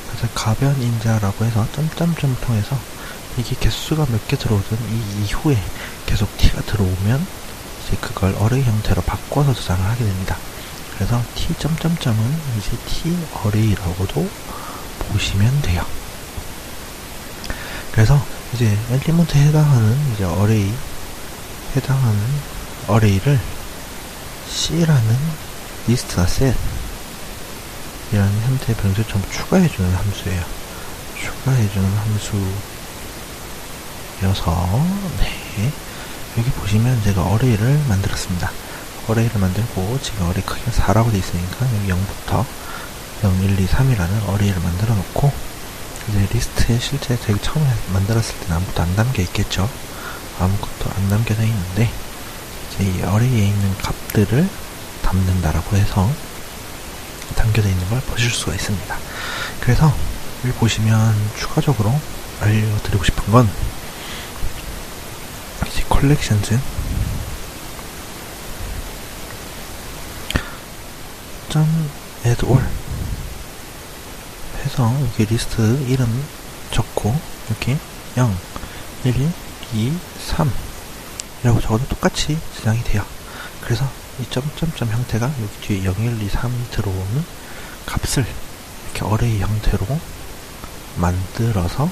그래서 가변인자라고 해서 점점점을 통해서 이게 개수가 몇 개 들어오든 이 이후에 계속 t가 들어오면 이제 그걸 어레이 형태로 바꿔서 저장을 하게 됩니다. 그래서 t 점점점은 이제 t 어레이라고도 보시면 돼요. 그래서 이제 엘리먼트에 해당하는 이제 어레이를 C라는 리스트나 셋 이라는 형태의 변수를 전부 추가해주는 함수예요. 추가해주는 함수인데, 이어서 네, 여기 보시면 제가 어레이를 만들었습니다. 어레이를 만들고 지금 어레이 크기가 4라고 되어 있으니까 여기 0부터 0, 1, 2, 3이라는 어레이를 만들어 놓고, 이제 리스트에 실제 제가 처음에 만들었을 때는 아무것도 안 담겨 있겠죠. 아무것도 안 담겨져 있는데, 이제 이 어레이에 있는 값들을 담는다라고 해서 담겨져 있는 걸 보실 수가 있습니다. 그래서 여기 보시면 추가적으로 알려드리고 싶은 건, 이제 collections add all 해서 여기 리스트 이름 적고 이렇게 0, 1, 2, 3 이라고 적어도 똑같이 저장이 돼요. 그래서 이 점점점 형태가 여기 뒤에 0, 1, 2, 3이 들어오는 값을 이렇게 어레이 형태로 만들어서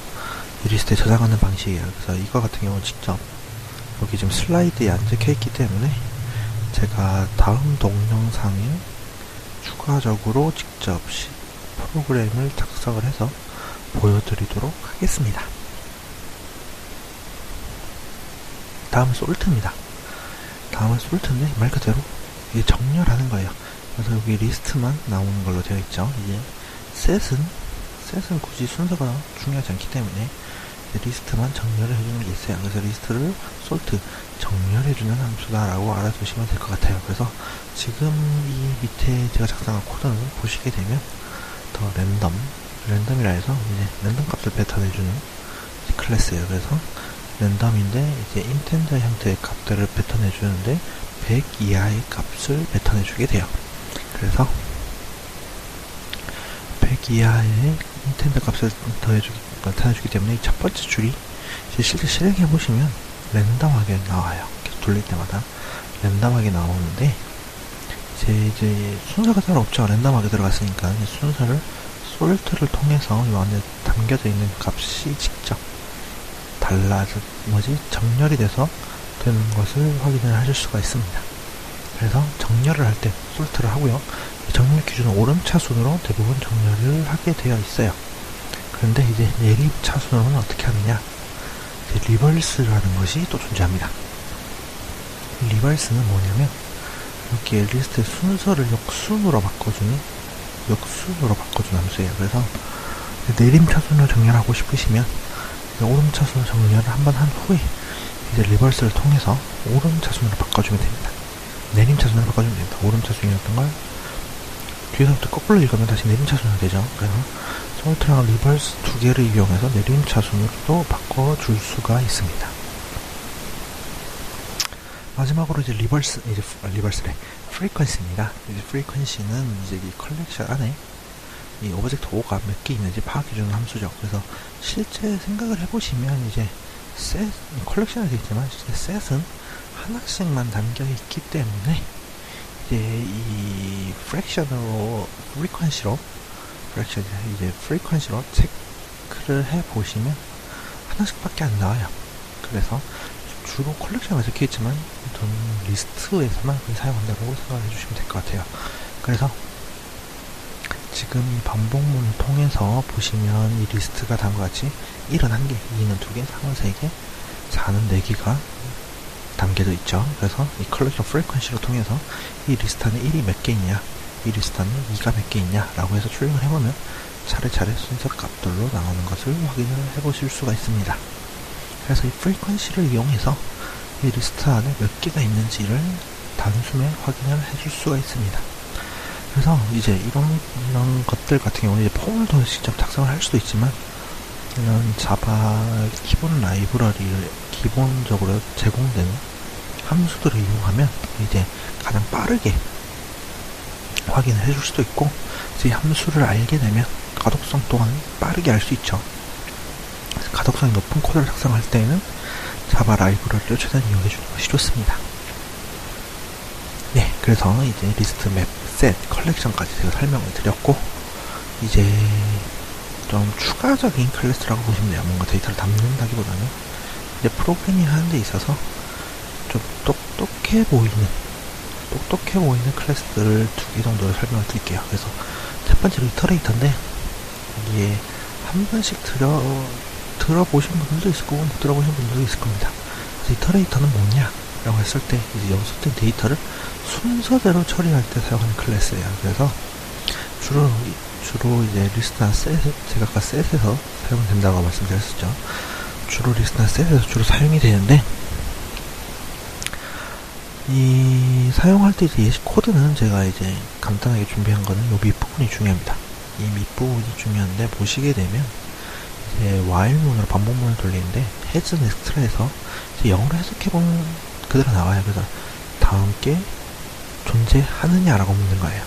이 리스트에 저장하는 방식이에요. 그래서 이거 같은 경우는 직접 여기 지금 슬라이드에 안 적혀있기 때문에 제가 다음 동영상에 추가적으로 직접 프로그램을 작성을 해서 보여드리도록 하겠습니다. 다음은 솔트입니다. 다음은 솔트인데 말 그대로 이게 정렬하는 거예요. 그래서 여기 리스트만 나오는 걸로 되어 있죠. 이제 셋은 굳이 순서가 중요하지 않기 때문에 리스트만 정렬을 해주는 게 있어요. 그래서 리스트를 솔트 정렬해주는 함수다라고 알아두시면 될 것 같아요. 그래서 지금 이 밑에 제가 작성한 코드는 보시게 되면 더 랜덤이라 해서 이제 랜덤 값을 배턴해주는 클래스예요. 그래서 랜덤인데 이제 인텐저 형태의 값들을 배턴해주는데 100 이하의 값을 배턴해주게 돼요. 그래서 100 이하의 인텐저 값을 나타내주기 때문에 첫 번째 줄이 이제 실제 실행해보시면 랜덤하게 나와요. 계속 돌릴 때마다 랜덤하게 나오는데, 이제 순서가 잘 없죠. 랜덤하게 들어갔으니까 순서를 솔트를 통해서 이 안에 담겨져 있는 값이 직접 정렬이 돼서 되는 것을 확인을 하실 수가 있습니다. 그래서 정렬을 할 때 솔트를 하고요. 정렬 기준은 오름차순으로 대부분 정렬을 하게 되어 있어요. 그런데 이제 내림차순으로는 어떻게 하느냐, 리버스라는 것이 또 존재합니다. 리버스는 뭐냐면 이렇게 리스트의 순서를 역순으로 바꿔주는 함수예요. 그래서 내림차순을 정렬하고 싶으시면 오름차순 정렬을 한번 한 후에 이제 리버스를 통해서 오름차순으로 바꿔주면 됩니다. 내림차순으로 바꿔주면 됩니다. 오름차순이었던 걸 뒤에서부터 거꾸로 읽으면 다시 내림차순으로 되죠. 그래서 솔트랑 리버스 두 개를 이용해서 내림차순으로도 바꿔줄 수가 있습니다. 마지막으로 이제 프리퀀시입니다. 이제 프리퀀시는 이제 이 컬렉션 안에 이 오브젝트 5가 몇 개 있는지 파악해주는 함수죠. 그래서 실제 생각을 해보시면 이제 컬렉션이 되겠지만 셋은 하나씩만 담겨 있기 때문에 이제 이 프리퀀시로 체크를 해보시면 하나씩밖에 안 나와요. 그래서 주로 컬렉션에 적혀있지만 저는 리스트에서만 사용한다고 생각을 해주시면 될 것 같아요. 그래서 지금 이 반복문을 통해서 보시면 이 리스트가 다음과 같이 1은 1개, 2는 2개, 3은 3개, 4는 4개가 담겨져 있죠. 그래서 이 컬렉션 프리퀀시로 통해서 이 리스트 안에 1이 몇 개 있냐, 이 리스트 안에 2가 몇 개 있냐 라고 해서 출력을 해보면 차례차례 순서 값들로 나오는 것을 확인을 해보실 수가 있습니다. 그래서 이 프리퀀시를 이용해서 이 리스트 안에 몇 개가 있는지를 단숨에 확인을 해줄 수가 있습니다. 그래서 이제 이런 것들 같은 경우는 이제 폼을 직접 작성을 할 수도 있지만, 이런 자바 기본 라이브러리를 기본적으로 제공되는 함수들을 이용하면 이제 가장 빠르게 확인을 해줄 수도 있고, 이제 함수를 알게 되면 가독성 또한 빠르게 알 수 있죠. 가독성이 높은 코드를 작성할 때에는 자바 라이브러리를 최대한 이용해주는 것이 좋습니다. 네, 그래서 이제 리스트, 맵, 셋, 컬렉션까지 제가 설명을 드렸고, 이제 좀 추가적인 클래스라고 보시면 돼요. 뭔가 데이터를 담는다기보다는 이제 프로그래밍 하는 데 있어서 좀 똑똑해 보이는 클래스들을 2개 정도를 설명을 드릴게요. 그래서 첫 번째로 이터레이터인데, 이게 한 번씩 들어보신 분들도 있을 거고 못 들어보신 분들도 있을 겁니다. 그래서 이터레이터는 뭐냐? 라고 했을 때 이제 연속된 데이터를 순서대로 처리할 때 사용하는 클래스예요. 그래서 주로 이제 리스트나 셋, 제가 아까 셋에서 사용된다고 말씀드렸었죠. 주로 리스트나 셋에서 주로 사용이 되는데, 이 사용할 때 이제 예시 코드는 제가 이제 간단하게 준비한 거는 요 밑부분이 중요합니다. 이 밑부분이 중요한데, 보시게 되면 이제 while문으로 반복문을 돌리는데 has next에서 이제 영어로 해석해보면 그대로 나와요. 그래서 다음 게 존재하느냐라고 묻는 거예요.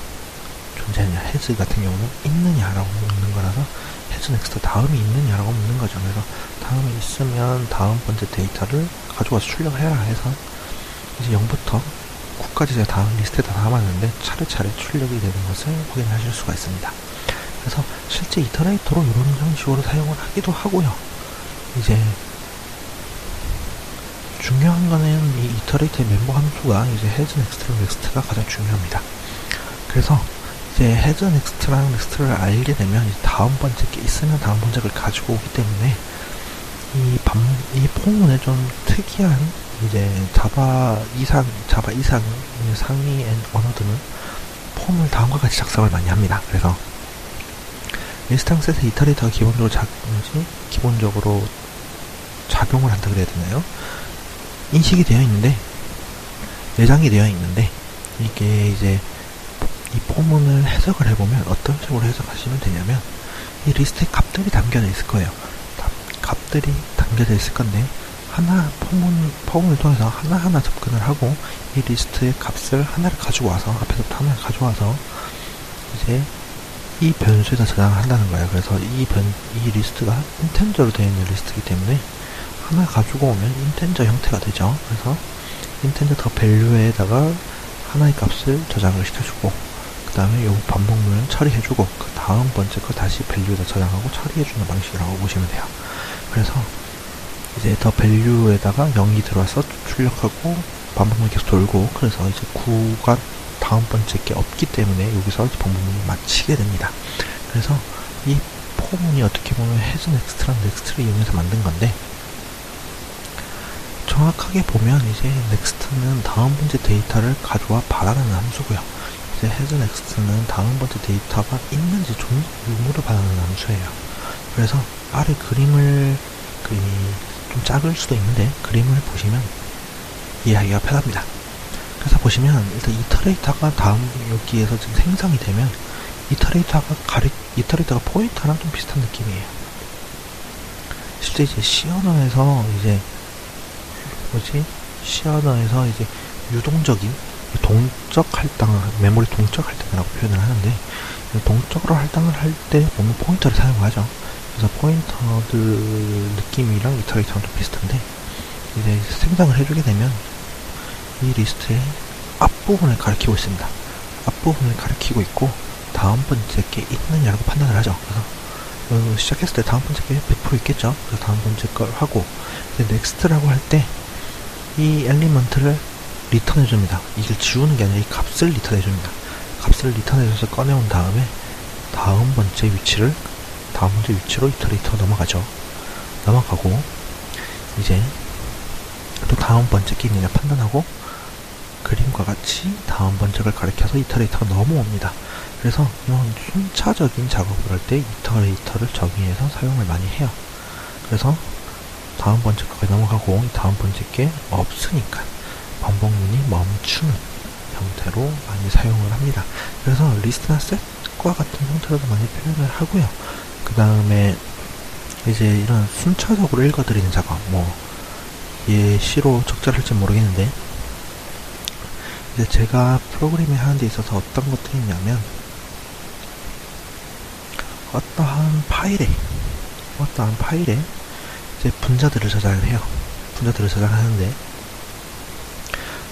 존재하느냐. has 같은 경우는 있느냐라고 묻는 거라서 has next 다음이 있느냐라고 묻는 거죠. 그래서 다음이 있으면 다음 번째 데이터를 가져와서 출력해라 해서 이제 0부터 9까지 제가 다음 리스트에다 담았는데 차례차례 출력이 되는 것을 확인하실 수가 있습니다. 그래서 실제 이터레이터로 이런 형식으로 사용을 하기도 하고요. 이제 중요한 거는 이 이터레이터의 멤버 함수가 이제 has, next랑 next가 가장 중요합니다. 그래서 이제 has, next랑 next를 알게 되면 이제 다음 번째 게 있으면 다음 번째 걸 가지고 오기 때문에 이 포문에 좀 특이한 이제 자바 이상 상위 언어들은 폼을 다음과 같이 작성을 많이 합니다. 그래서 리스트랑 셋의 이터레이터가 기본적으로 작용을 한다 그래야 되나요? 인식이 되어 있는데, 내장이 되어 있는데, 이게 이제 이 포문을 해석을 해보면 어떤 식으로 해석하시면 되냐면, 이 리스트에 값들이 담겨져 있을 거예요. 값들이 담겨져 있을 건데, 포문을 통해서 하나하나 접근을 하고, 이 리스트의 값을 하나를 가지고 와서, 앞에서부터 하나를 가져와서, 이제 이 변수에다 저장을 한다는 거예요. 그래서 이 리스트가 인텐저로 되어 있는 리스트이기 때문에 하나 가지고 오면 인텐저 형태가 되죠. 그래서 인텐저 더 밸류에다가 하나의 값을 저장을 시켜주고, 그 다음에 요 반복문을 처리해주고, 그 다음 번째 거 다시 밸류에다 저장하고 처리해주는 방식이라고 보시면 돼요. 그래서 이제 더 밸류에다가 0이 들어와서 출력하고 반복문이 계속 돌고, 그래서 이제 9가 다음 번째 게 없기 때문에 여기서 반복문이 마치게 됩니다. 그래서 이 포문이 어떻게 보면 has, next랑 next를 이용해서 만든 건데, 정확하게 보면 이제 next는 다음 번째 데이터를 가져와 받아내는 함수고요. 이제 has, next는 다음 번째 데이터가 있는지 의무를 받아내는 함수예요. 그래서 아래 그림이 좀 작을 수도 있는데 그림을 보시면 이해하기가 편합니다. 그래서 보시면 일단 이터레이터가 여기에서 지금 생성이 되면 이터레이터가 포인터랑 좀 비슷한 느낌이에요. 실제 이제 C언어에서 이제 유동적인 동적 할당을, 메모리 동적 할당이라고 표현을 하는데, 동적으로 할당을 할 때 보면 포인터를 사용하죠. 그래서 포인터들 느낌이랑 이터레이터랑 좀 비슷한데, 이제 생성을 해주게 되면 이 리스트의 앞부분을 가리키고 있습니다. 앞부분을 가리키고 있고, 다음 번째 게 있느냐라고 판단을 하죠. 그래서 시작했을 때 다음 번째 게 100% 있겠죠. 그래서 다음 번째 걸 하고, 이제 next라고 할 때 이 엘리먼트를 리턴해줍니다. 이걸 지우는 게 아니라 이 값을 리턴해줍니다. 값을 리턴해줘서 꺼내온 다음에 다음 번째 위치로 이터레이터가 넘어가고, 이제 또 다음 번째 게 있느냐 판단하고, 그림과 같이 다음 번째 걸 가리켜서 이터레이터가 넘어옵니다. 그래서 이런 순차적인 작업을 할 때 이터레이터를 정의해서 사용을 많이 해요. 그래서 다음 번째 거까지 넘어가고, 다음 번째 게 없으니까 반복문이 멈추는 형태로 많이 사용을 합니다. 그래서 리스트나 셋과 같은 형태로도 많이 표현을 하고요. 그 다음에 이제 이런 순차적으로 읽어드리는 작업, 예시로 적절할지 모르겠는데, 이제 제가 프로그래밍 하는 데 있어서 어떤 것들이 있냐면, 어떠한 파일에 이제 분자들을 저장을 해요. 분자들을 저장하는데,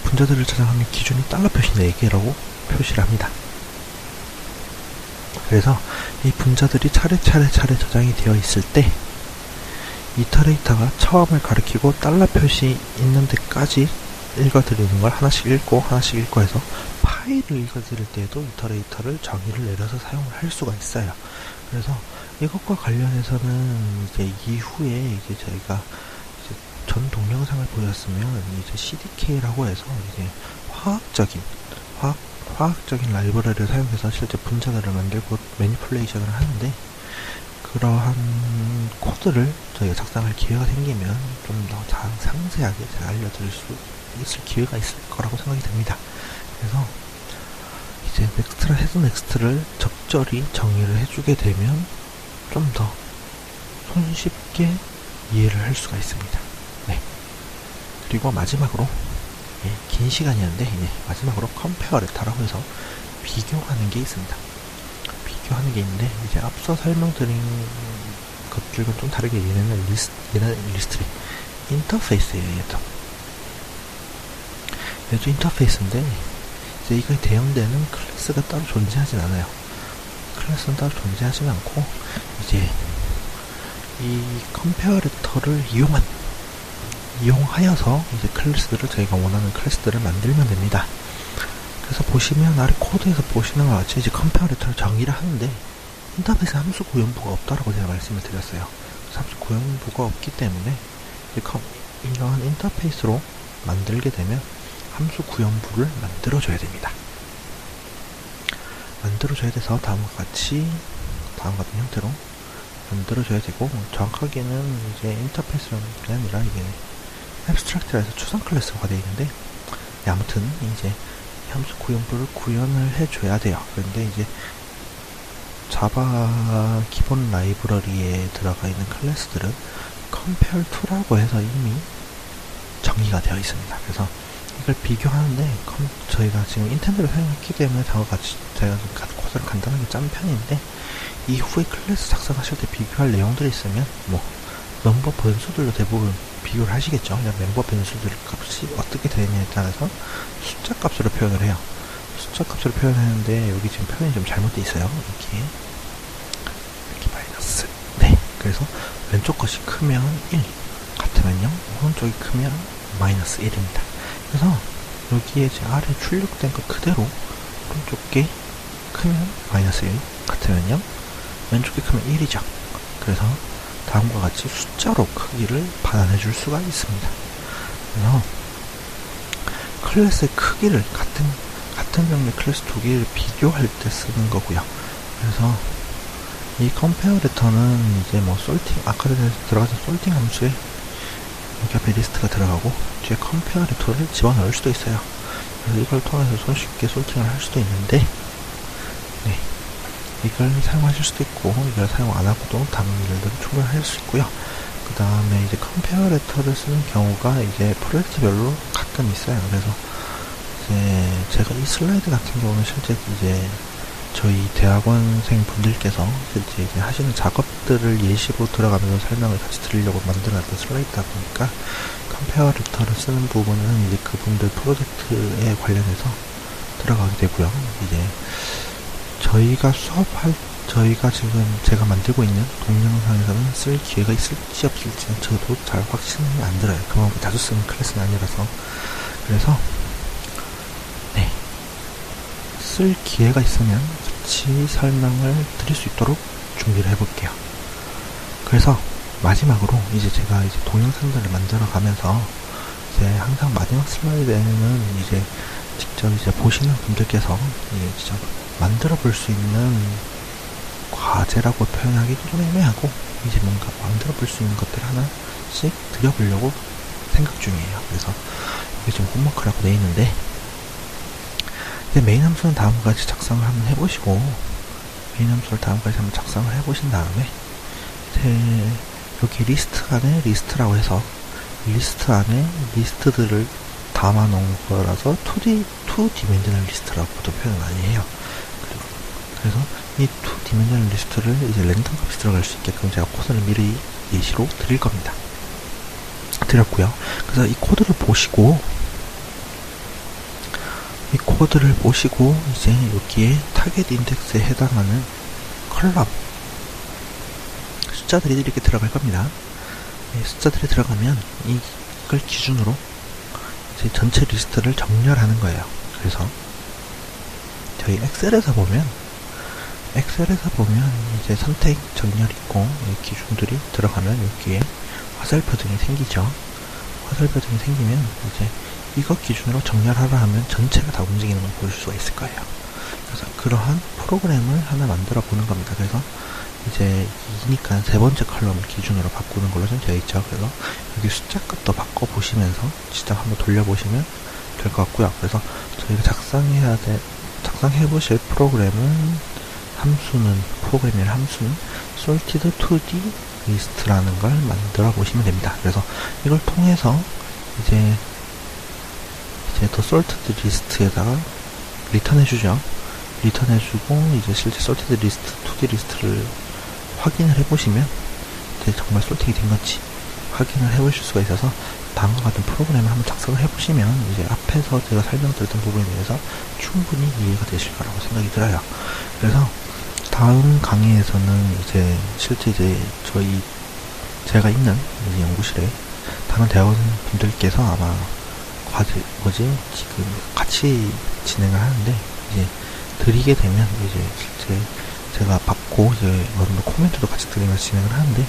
분자들을 저장하는 기준이 달러 표시 4개라고 표시를 합니다. 그래서 이 분자들이 차례 저장이 되어 있을 때, 이터레이터가 처음을 가리키고 달러 표시 있는 데까지 읽어드리는 걸 하나씩 읽고 해서 파일을 읽어드릴 때에도 이터레이터를 정의를 내려서 사용을 할 수가 있어요. 그래서 이것과 관련해서는 이제 이후에 이제 저희가 이제 전 동영상을 보셨으면 이제 CDK라고 해서 이제 화학적인 라이브러리를 사용해서 실제 분자들을 만들고 매니플레이션을 하는데, 그러한 코드를 저희가 작성할 기회가 생기면 좀 더 상세하게 제가 알려드릴 수 있을 기회가 있을 거라고 생각이 됩니다. 그래서 이제 헤드 넥스트를 적절히 정의를 해주게 되면 좀 더 손쉽게 이해를 할 수가 있습니다. 네. 그리고 마지막으로, 긴 시간이었는데, 마지막으로 컴페어레터라고 해서 비교하는 게 있습니다. 비교하는 게 있는데, 이제 앞서 설명드린 것들과 좀 다르게 얘는 리스트리 인터페이스예요. 얘도 인터페이스인데, 이제 이거에 대응되는 클래스가 따로 존재하진 않아요. 클래스는 따로 존재하진 않고, 이제 이 컴페어레터를 이용하여서 이제 클래스들을, 저희가 원하는 클래스들을 만들면 됩니다. 그래서 보시면 아래 코드에서 보시는 것 같이 이제 컴페어레터를 정의를 하는데, 인터페이스 함수 구현부가 없다라고 제가 말씀을 드렸어요. 그래서 함수 구현부가 없기 때문에 이러한 인터페이스로 만들게 되면 함수 구현부를 만들어줘야 됩니다. 만들어줘야 돼서 다음과 같은 형태로 만들어줘야 되고, 정확하게는 이제 인터페이스라는 게 아니라 이게 앱스트랙트라서 추상 클래스가 되어 있는데, 아무튼 이제 함수 구현부를 구현을 해줘야 돼요. 그런데 이제 자바 기본 라이브러리에 들어가 있는 클래스들은 compare2라고 해서 이미 정의가 되어 있습니다. 그래서 이걸 비교하는데, 저희가 지금 인텐드를 사용했기 때문에 다음과 같이 제가 코드를 간단하게 짠 편인데, 이후에 클래스 작성하실 때 비교할 내용들이 있으면 멤버 변수들로 대부분 비교를 하시겠죠. 그냥 멤버 변수들 값이 어떻게 되느냐에 따라서 숫자 값으로 표현을 해요. 숫자 값으로 표현하는데 여기 지금 표현이 좀 잘못되어 있어요. 이렇게 마이너스. 네. 그래서 왼쪽 것이 크면 1 같으면 0, 오른쪽이 크면 마이너스 1입니다. 그래서 여기에 제 아래 출력된 것 그대로 오른쪽 게 크면 마이너스 1 같으면 0, 왼쪽이 크면 1이죠. 그래서 다음과 같이 숫자로 크기를 받아내 줄 수가 있습니다. 그래서 클래스의 크기를 같은 종류의 클래스 두 개를 비교할 때 쓰는 거고요. 그래서 이 컴페어레터는 이제 솔팅, 아까 전에 들어가서 솔팅 함수에 여기 앞에 리스트가 들어가고 뒤에 컴페어레터를 집어넣을 수도 있어요. 그래서 이걸 통해서 손쉽게 솔팅을 할 수도 있는데, 이걸 사용하실 수도 있고, 이걸 사용 안 하고도 다른 일들은 충분히 할 수 있고요. 그 다음에 이제 컴페어레터를 쓰는 경우가 이제 프로젝트별로 가끔 있어요. 그래서 이제 제가 이 슬라이드 같은 경우는 실제 이제 저희 대학원생 분들께서 실제 이제 하시는 작업들을 예시로 들어가면서 설명을 같이 드리려고 만들어놨던 슬라이드다 보니까 컴페어레터를 쓰는 부분은 이제 그분들 프로젝트에 관련해서 들어가게 되고요. 이제 저희가 지금 제가 만들고 있는 동영상에서는 쓸 기회가 있을지 없을지는 저도 잘 확신이 안 들어요. 그만큼 자주 쓰는 클래스는 아니라서. 그래서 쓸 기회가 있으면 같이 설명을 드릴 수 있도록 준비를 해볼게요. 그래서 마지막으로 이제 제가 이제 동영상들을 만들어 가면서 이제 항상 마지막 슬라이드에는 이제 직접 이제 보시는 분들께서 직접 만들어 볼 수 있는 과제라고 표현하기도 좀 애매하고, 이제 뭔가 만들어 볼 수 있는 것들 하나씩 드려보려고 생각 중이에요. 그래서 이게 좀 홈워크라고 되어 있는데, 메인 함수는 다음과 같이 작성을 한번 해보시고, 메인 함수를 다음과 같이 한번 작성을 해보신 다음에 여기 리스트 안에 리스트라고 해서 리스트 안에 리스트들을 담아 놓은 거라서 2디멘셔널 리스트라고도 표현을 많이 해요. 그래서 이 2디멘셔널 리스트를 이제 랜덤 값이 들어갈 수 있게끔 제가 코드를 미리 예시로 드렸고요. 그래서 이 코드를 보시고 이제 여기에 타겟 인덱스에 해당하는 컬럼 숫자들이 이렇게 들어갈 겁니다. 숫자들이 들어가면 이걸 기준으로 이제 전체 리스트를 정렬하는 거예요. 그래서 저희 엑셀에서 보면 엑셀에서 보면 이제 선택 정렬 있고 기준들이 들어가면 여기에 화살표 등이 생기죠. 화살표 등이 생기면 이제 이것 기준으로 정렬하라 하면 전체가 다 움직이는 걸 볼 수가 있을 거예요. 그래서 그러한 프로그램을 하나 만들어 보는 겁니다. 그래서 이제 2니까 세 번째 컬럼을 기준으로 바꾸는 걸로 좀 되어 있죠. 그래서 여기 숫자 값도 바꿔 보시면서 직접 한번 돌려보시면 될 것 같고요. 그래서 저희가 작성해 보실 프로그램의 함수는 sorted 2D list라는 걸 만들어 보시면 됩니다. 그래서 이걸 통해서 이제 더 sorted list에다가 리턴 해주죠. 리턴 해주고 이제 실제 sorted list, 2D 리스트를 확인을 해보시면 정말 솔팅이 된 건지 확인을 해보실 수가 있어서 다음과 같은 프로그램을 한번 작성을 해보시면 이제 앞에서 제가 설명드렸던 부분에 대해서 충분히 이해가 되실 거라고 생각이 들어요. 그래서 다음 강의에서는 이제 실제 이제 제가 있는 이제 연구실에 다른 대학원분들께서 아마 지금 같이 진행을 하는데 이제 드리게 되면 이제 실제 제가 받고 이제 여러분들 코멘트도 같이 드리면서 진행을 하는데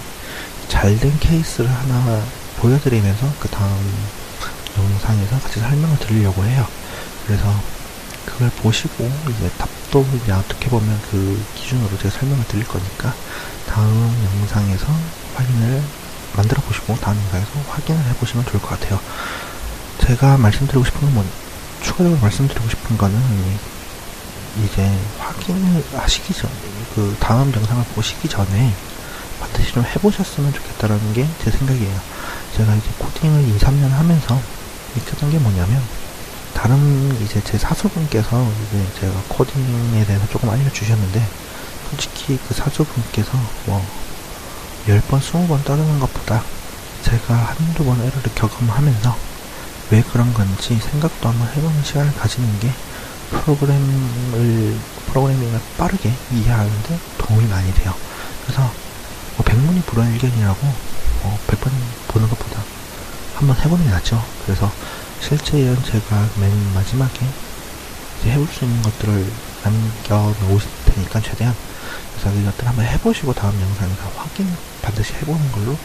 잘된 케이스를 하나 보여드리면서 그 다음 영상에서 같이 설명을 드리려고 해요. 그래서 그걸 보시고 이제 답도 이제 어떻게 보면 그 기준으로 제가 설명을 드릴 거니까 다음 영상에서 만들어 보시고 다음 영상에서 확인을 해보시면 좋을 것 같아요. 제가 말씀드리고 싶은 건 추가적으로 말씀드리고 싶은 거는 이제 확인을 하시기 전에 그 다음 영상을 보시기 전에 반드시 좀 해보셨으면 좋겠다라는 게 제 생각이에요. 제가 이제 코딩을 2, 3년 하면서 느꼈던 게 뭐냐면 다른 이제 제 사수분께서 이제 제가 코딩에 대해서 조금 알려주셨는데 솔직히 그 사수분께서 10번, 20번 따르는 것보다 제가 한두 번 에러를 경험하면서 왜 그런 건지 생각도 한번 해보는 시간을 가지는 게 프로그래밍을 빠르게 이해하는데 도움이 많이 돼요. 그래서 100문이 불여일견이라고 100번 보는 것보다 한번 해보는 게 낫죠. 그래서 실제 제가 맨 마지막에 이제 해볼 수 있는 것들을 남겨놓으실 테니까 최대한 그래서 이것들 한번 해보시고 다음 영상에서 확인 반드시 해보는 걸로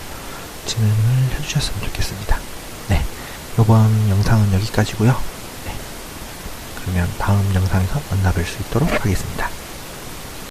진행을 해주셨으면 좋겠습니다. 네, 이번 영상은 여기까지고요. 그러면 다음 영상에서 만나뵐 수 있도록 하겠습니다.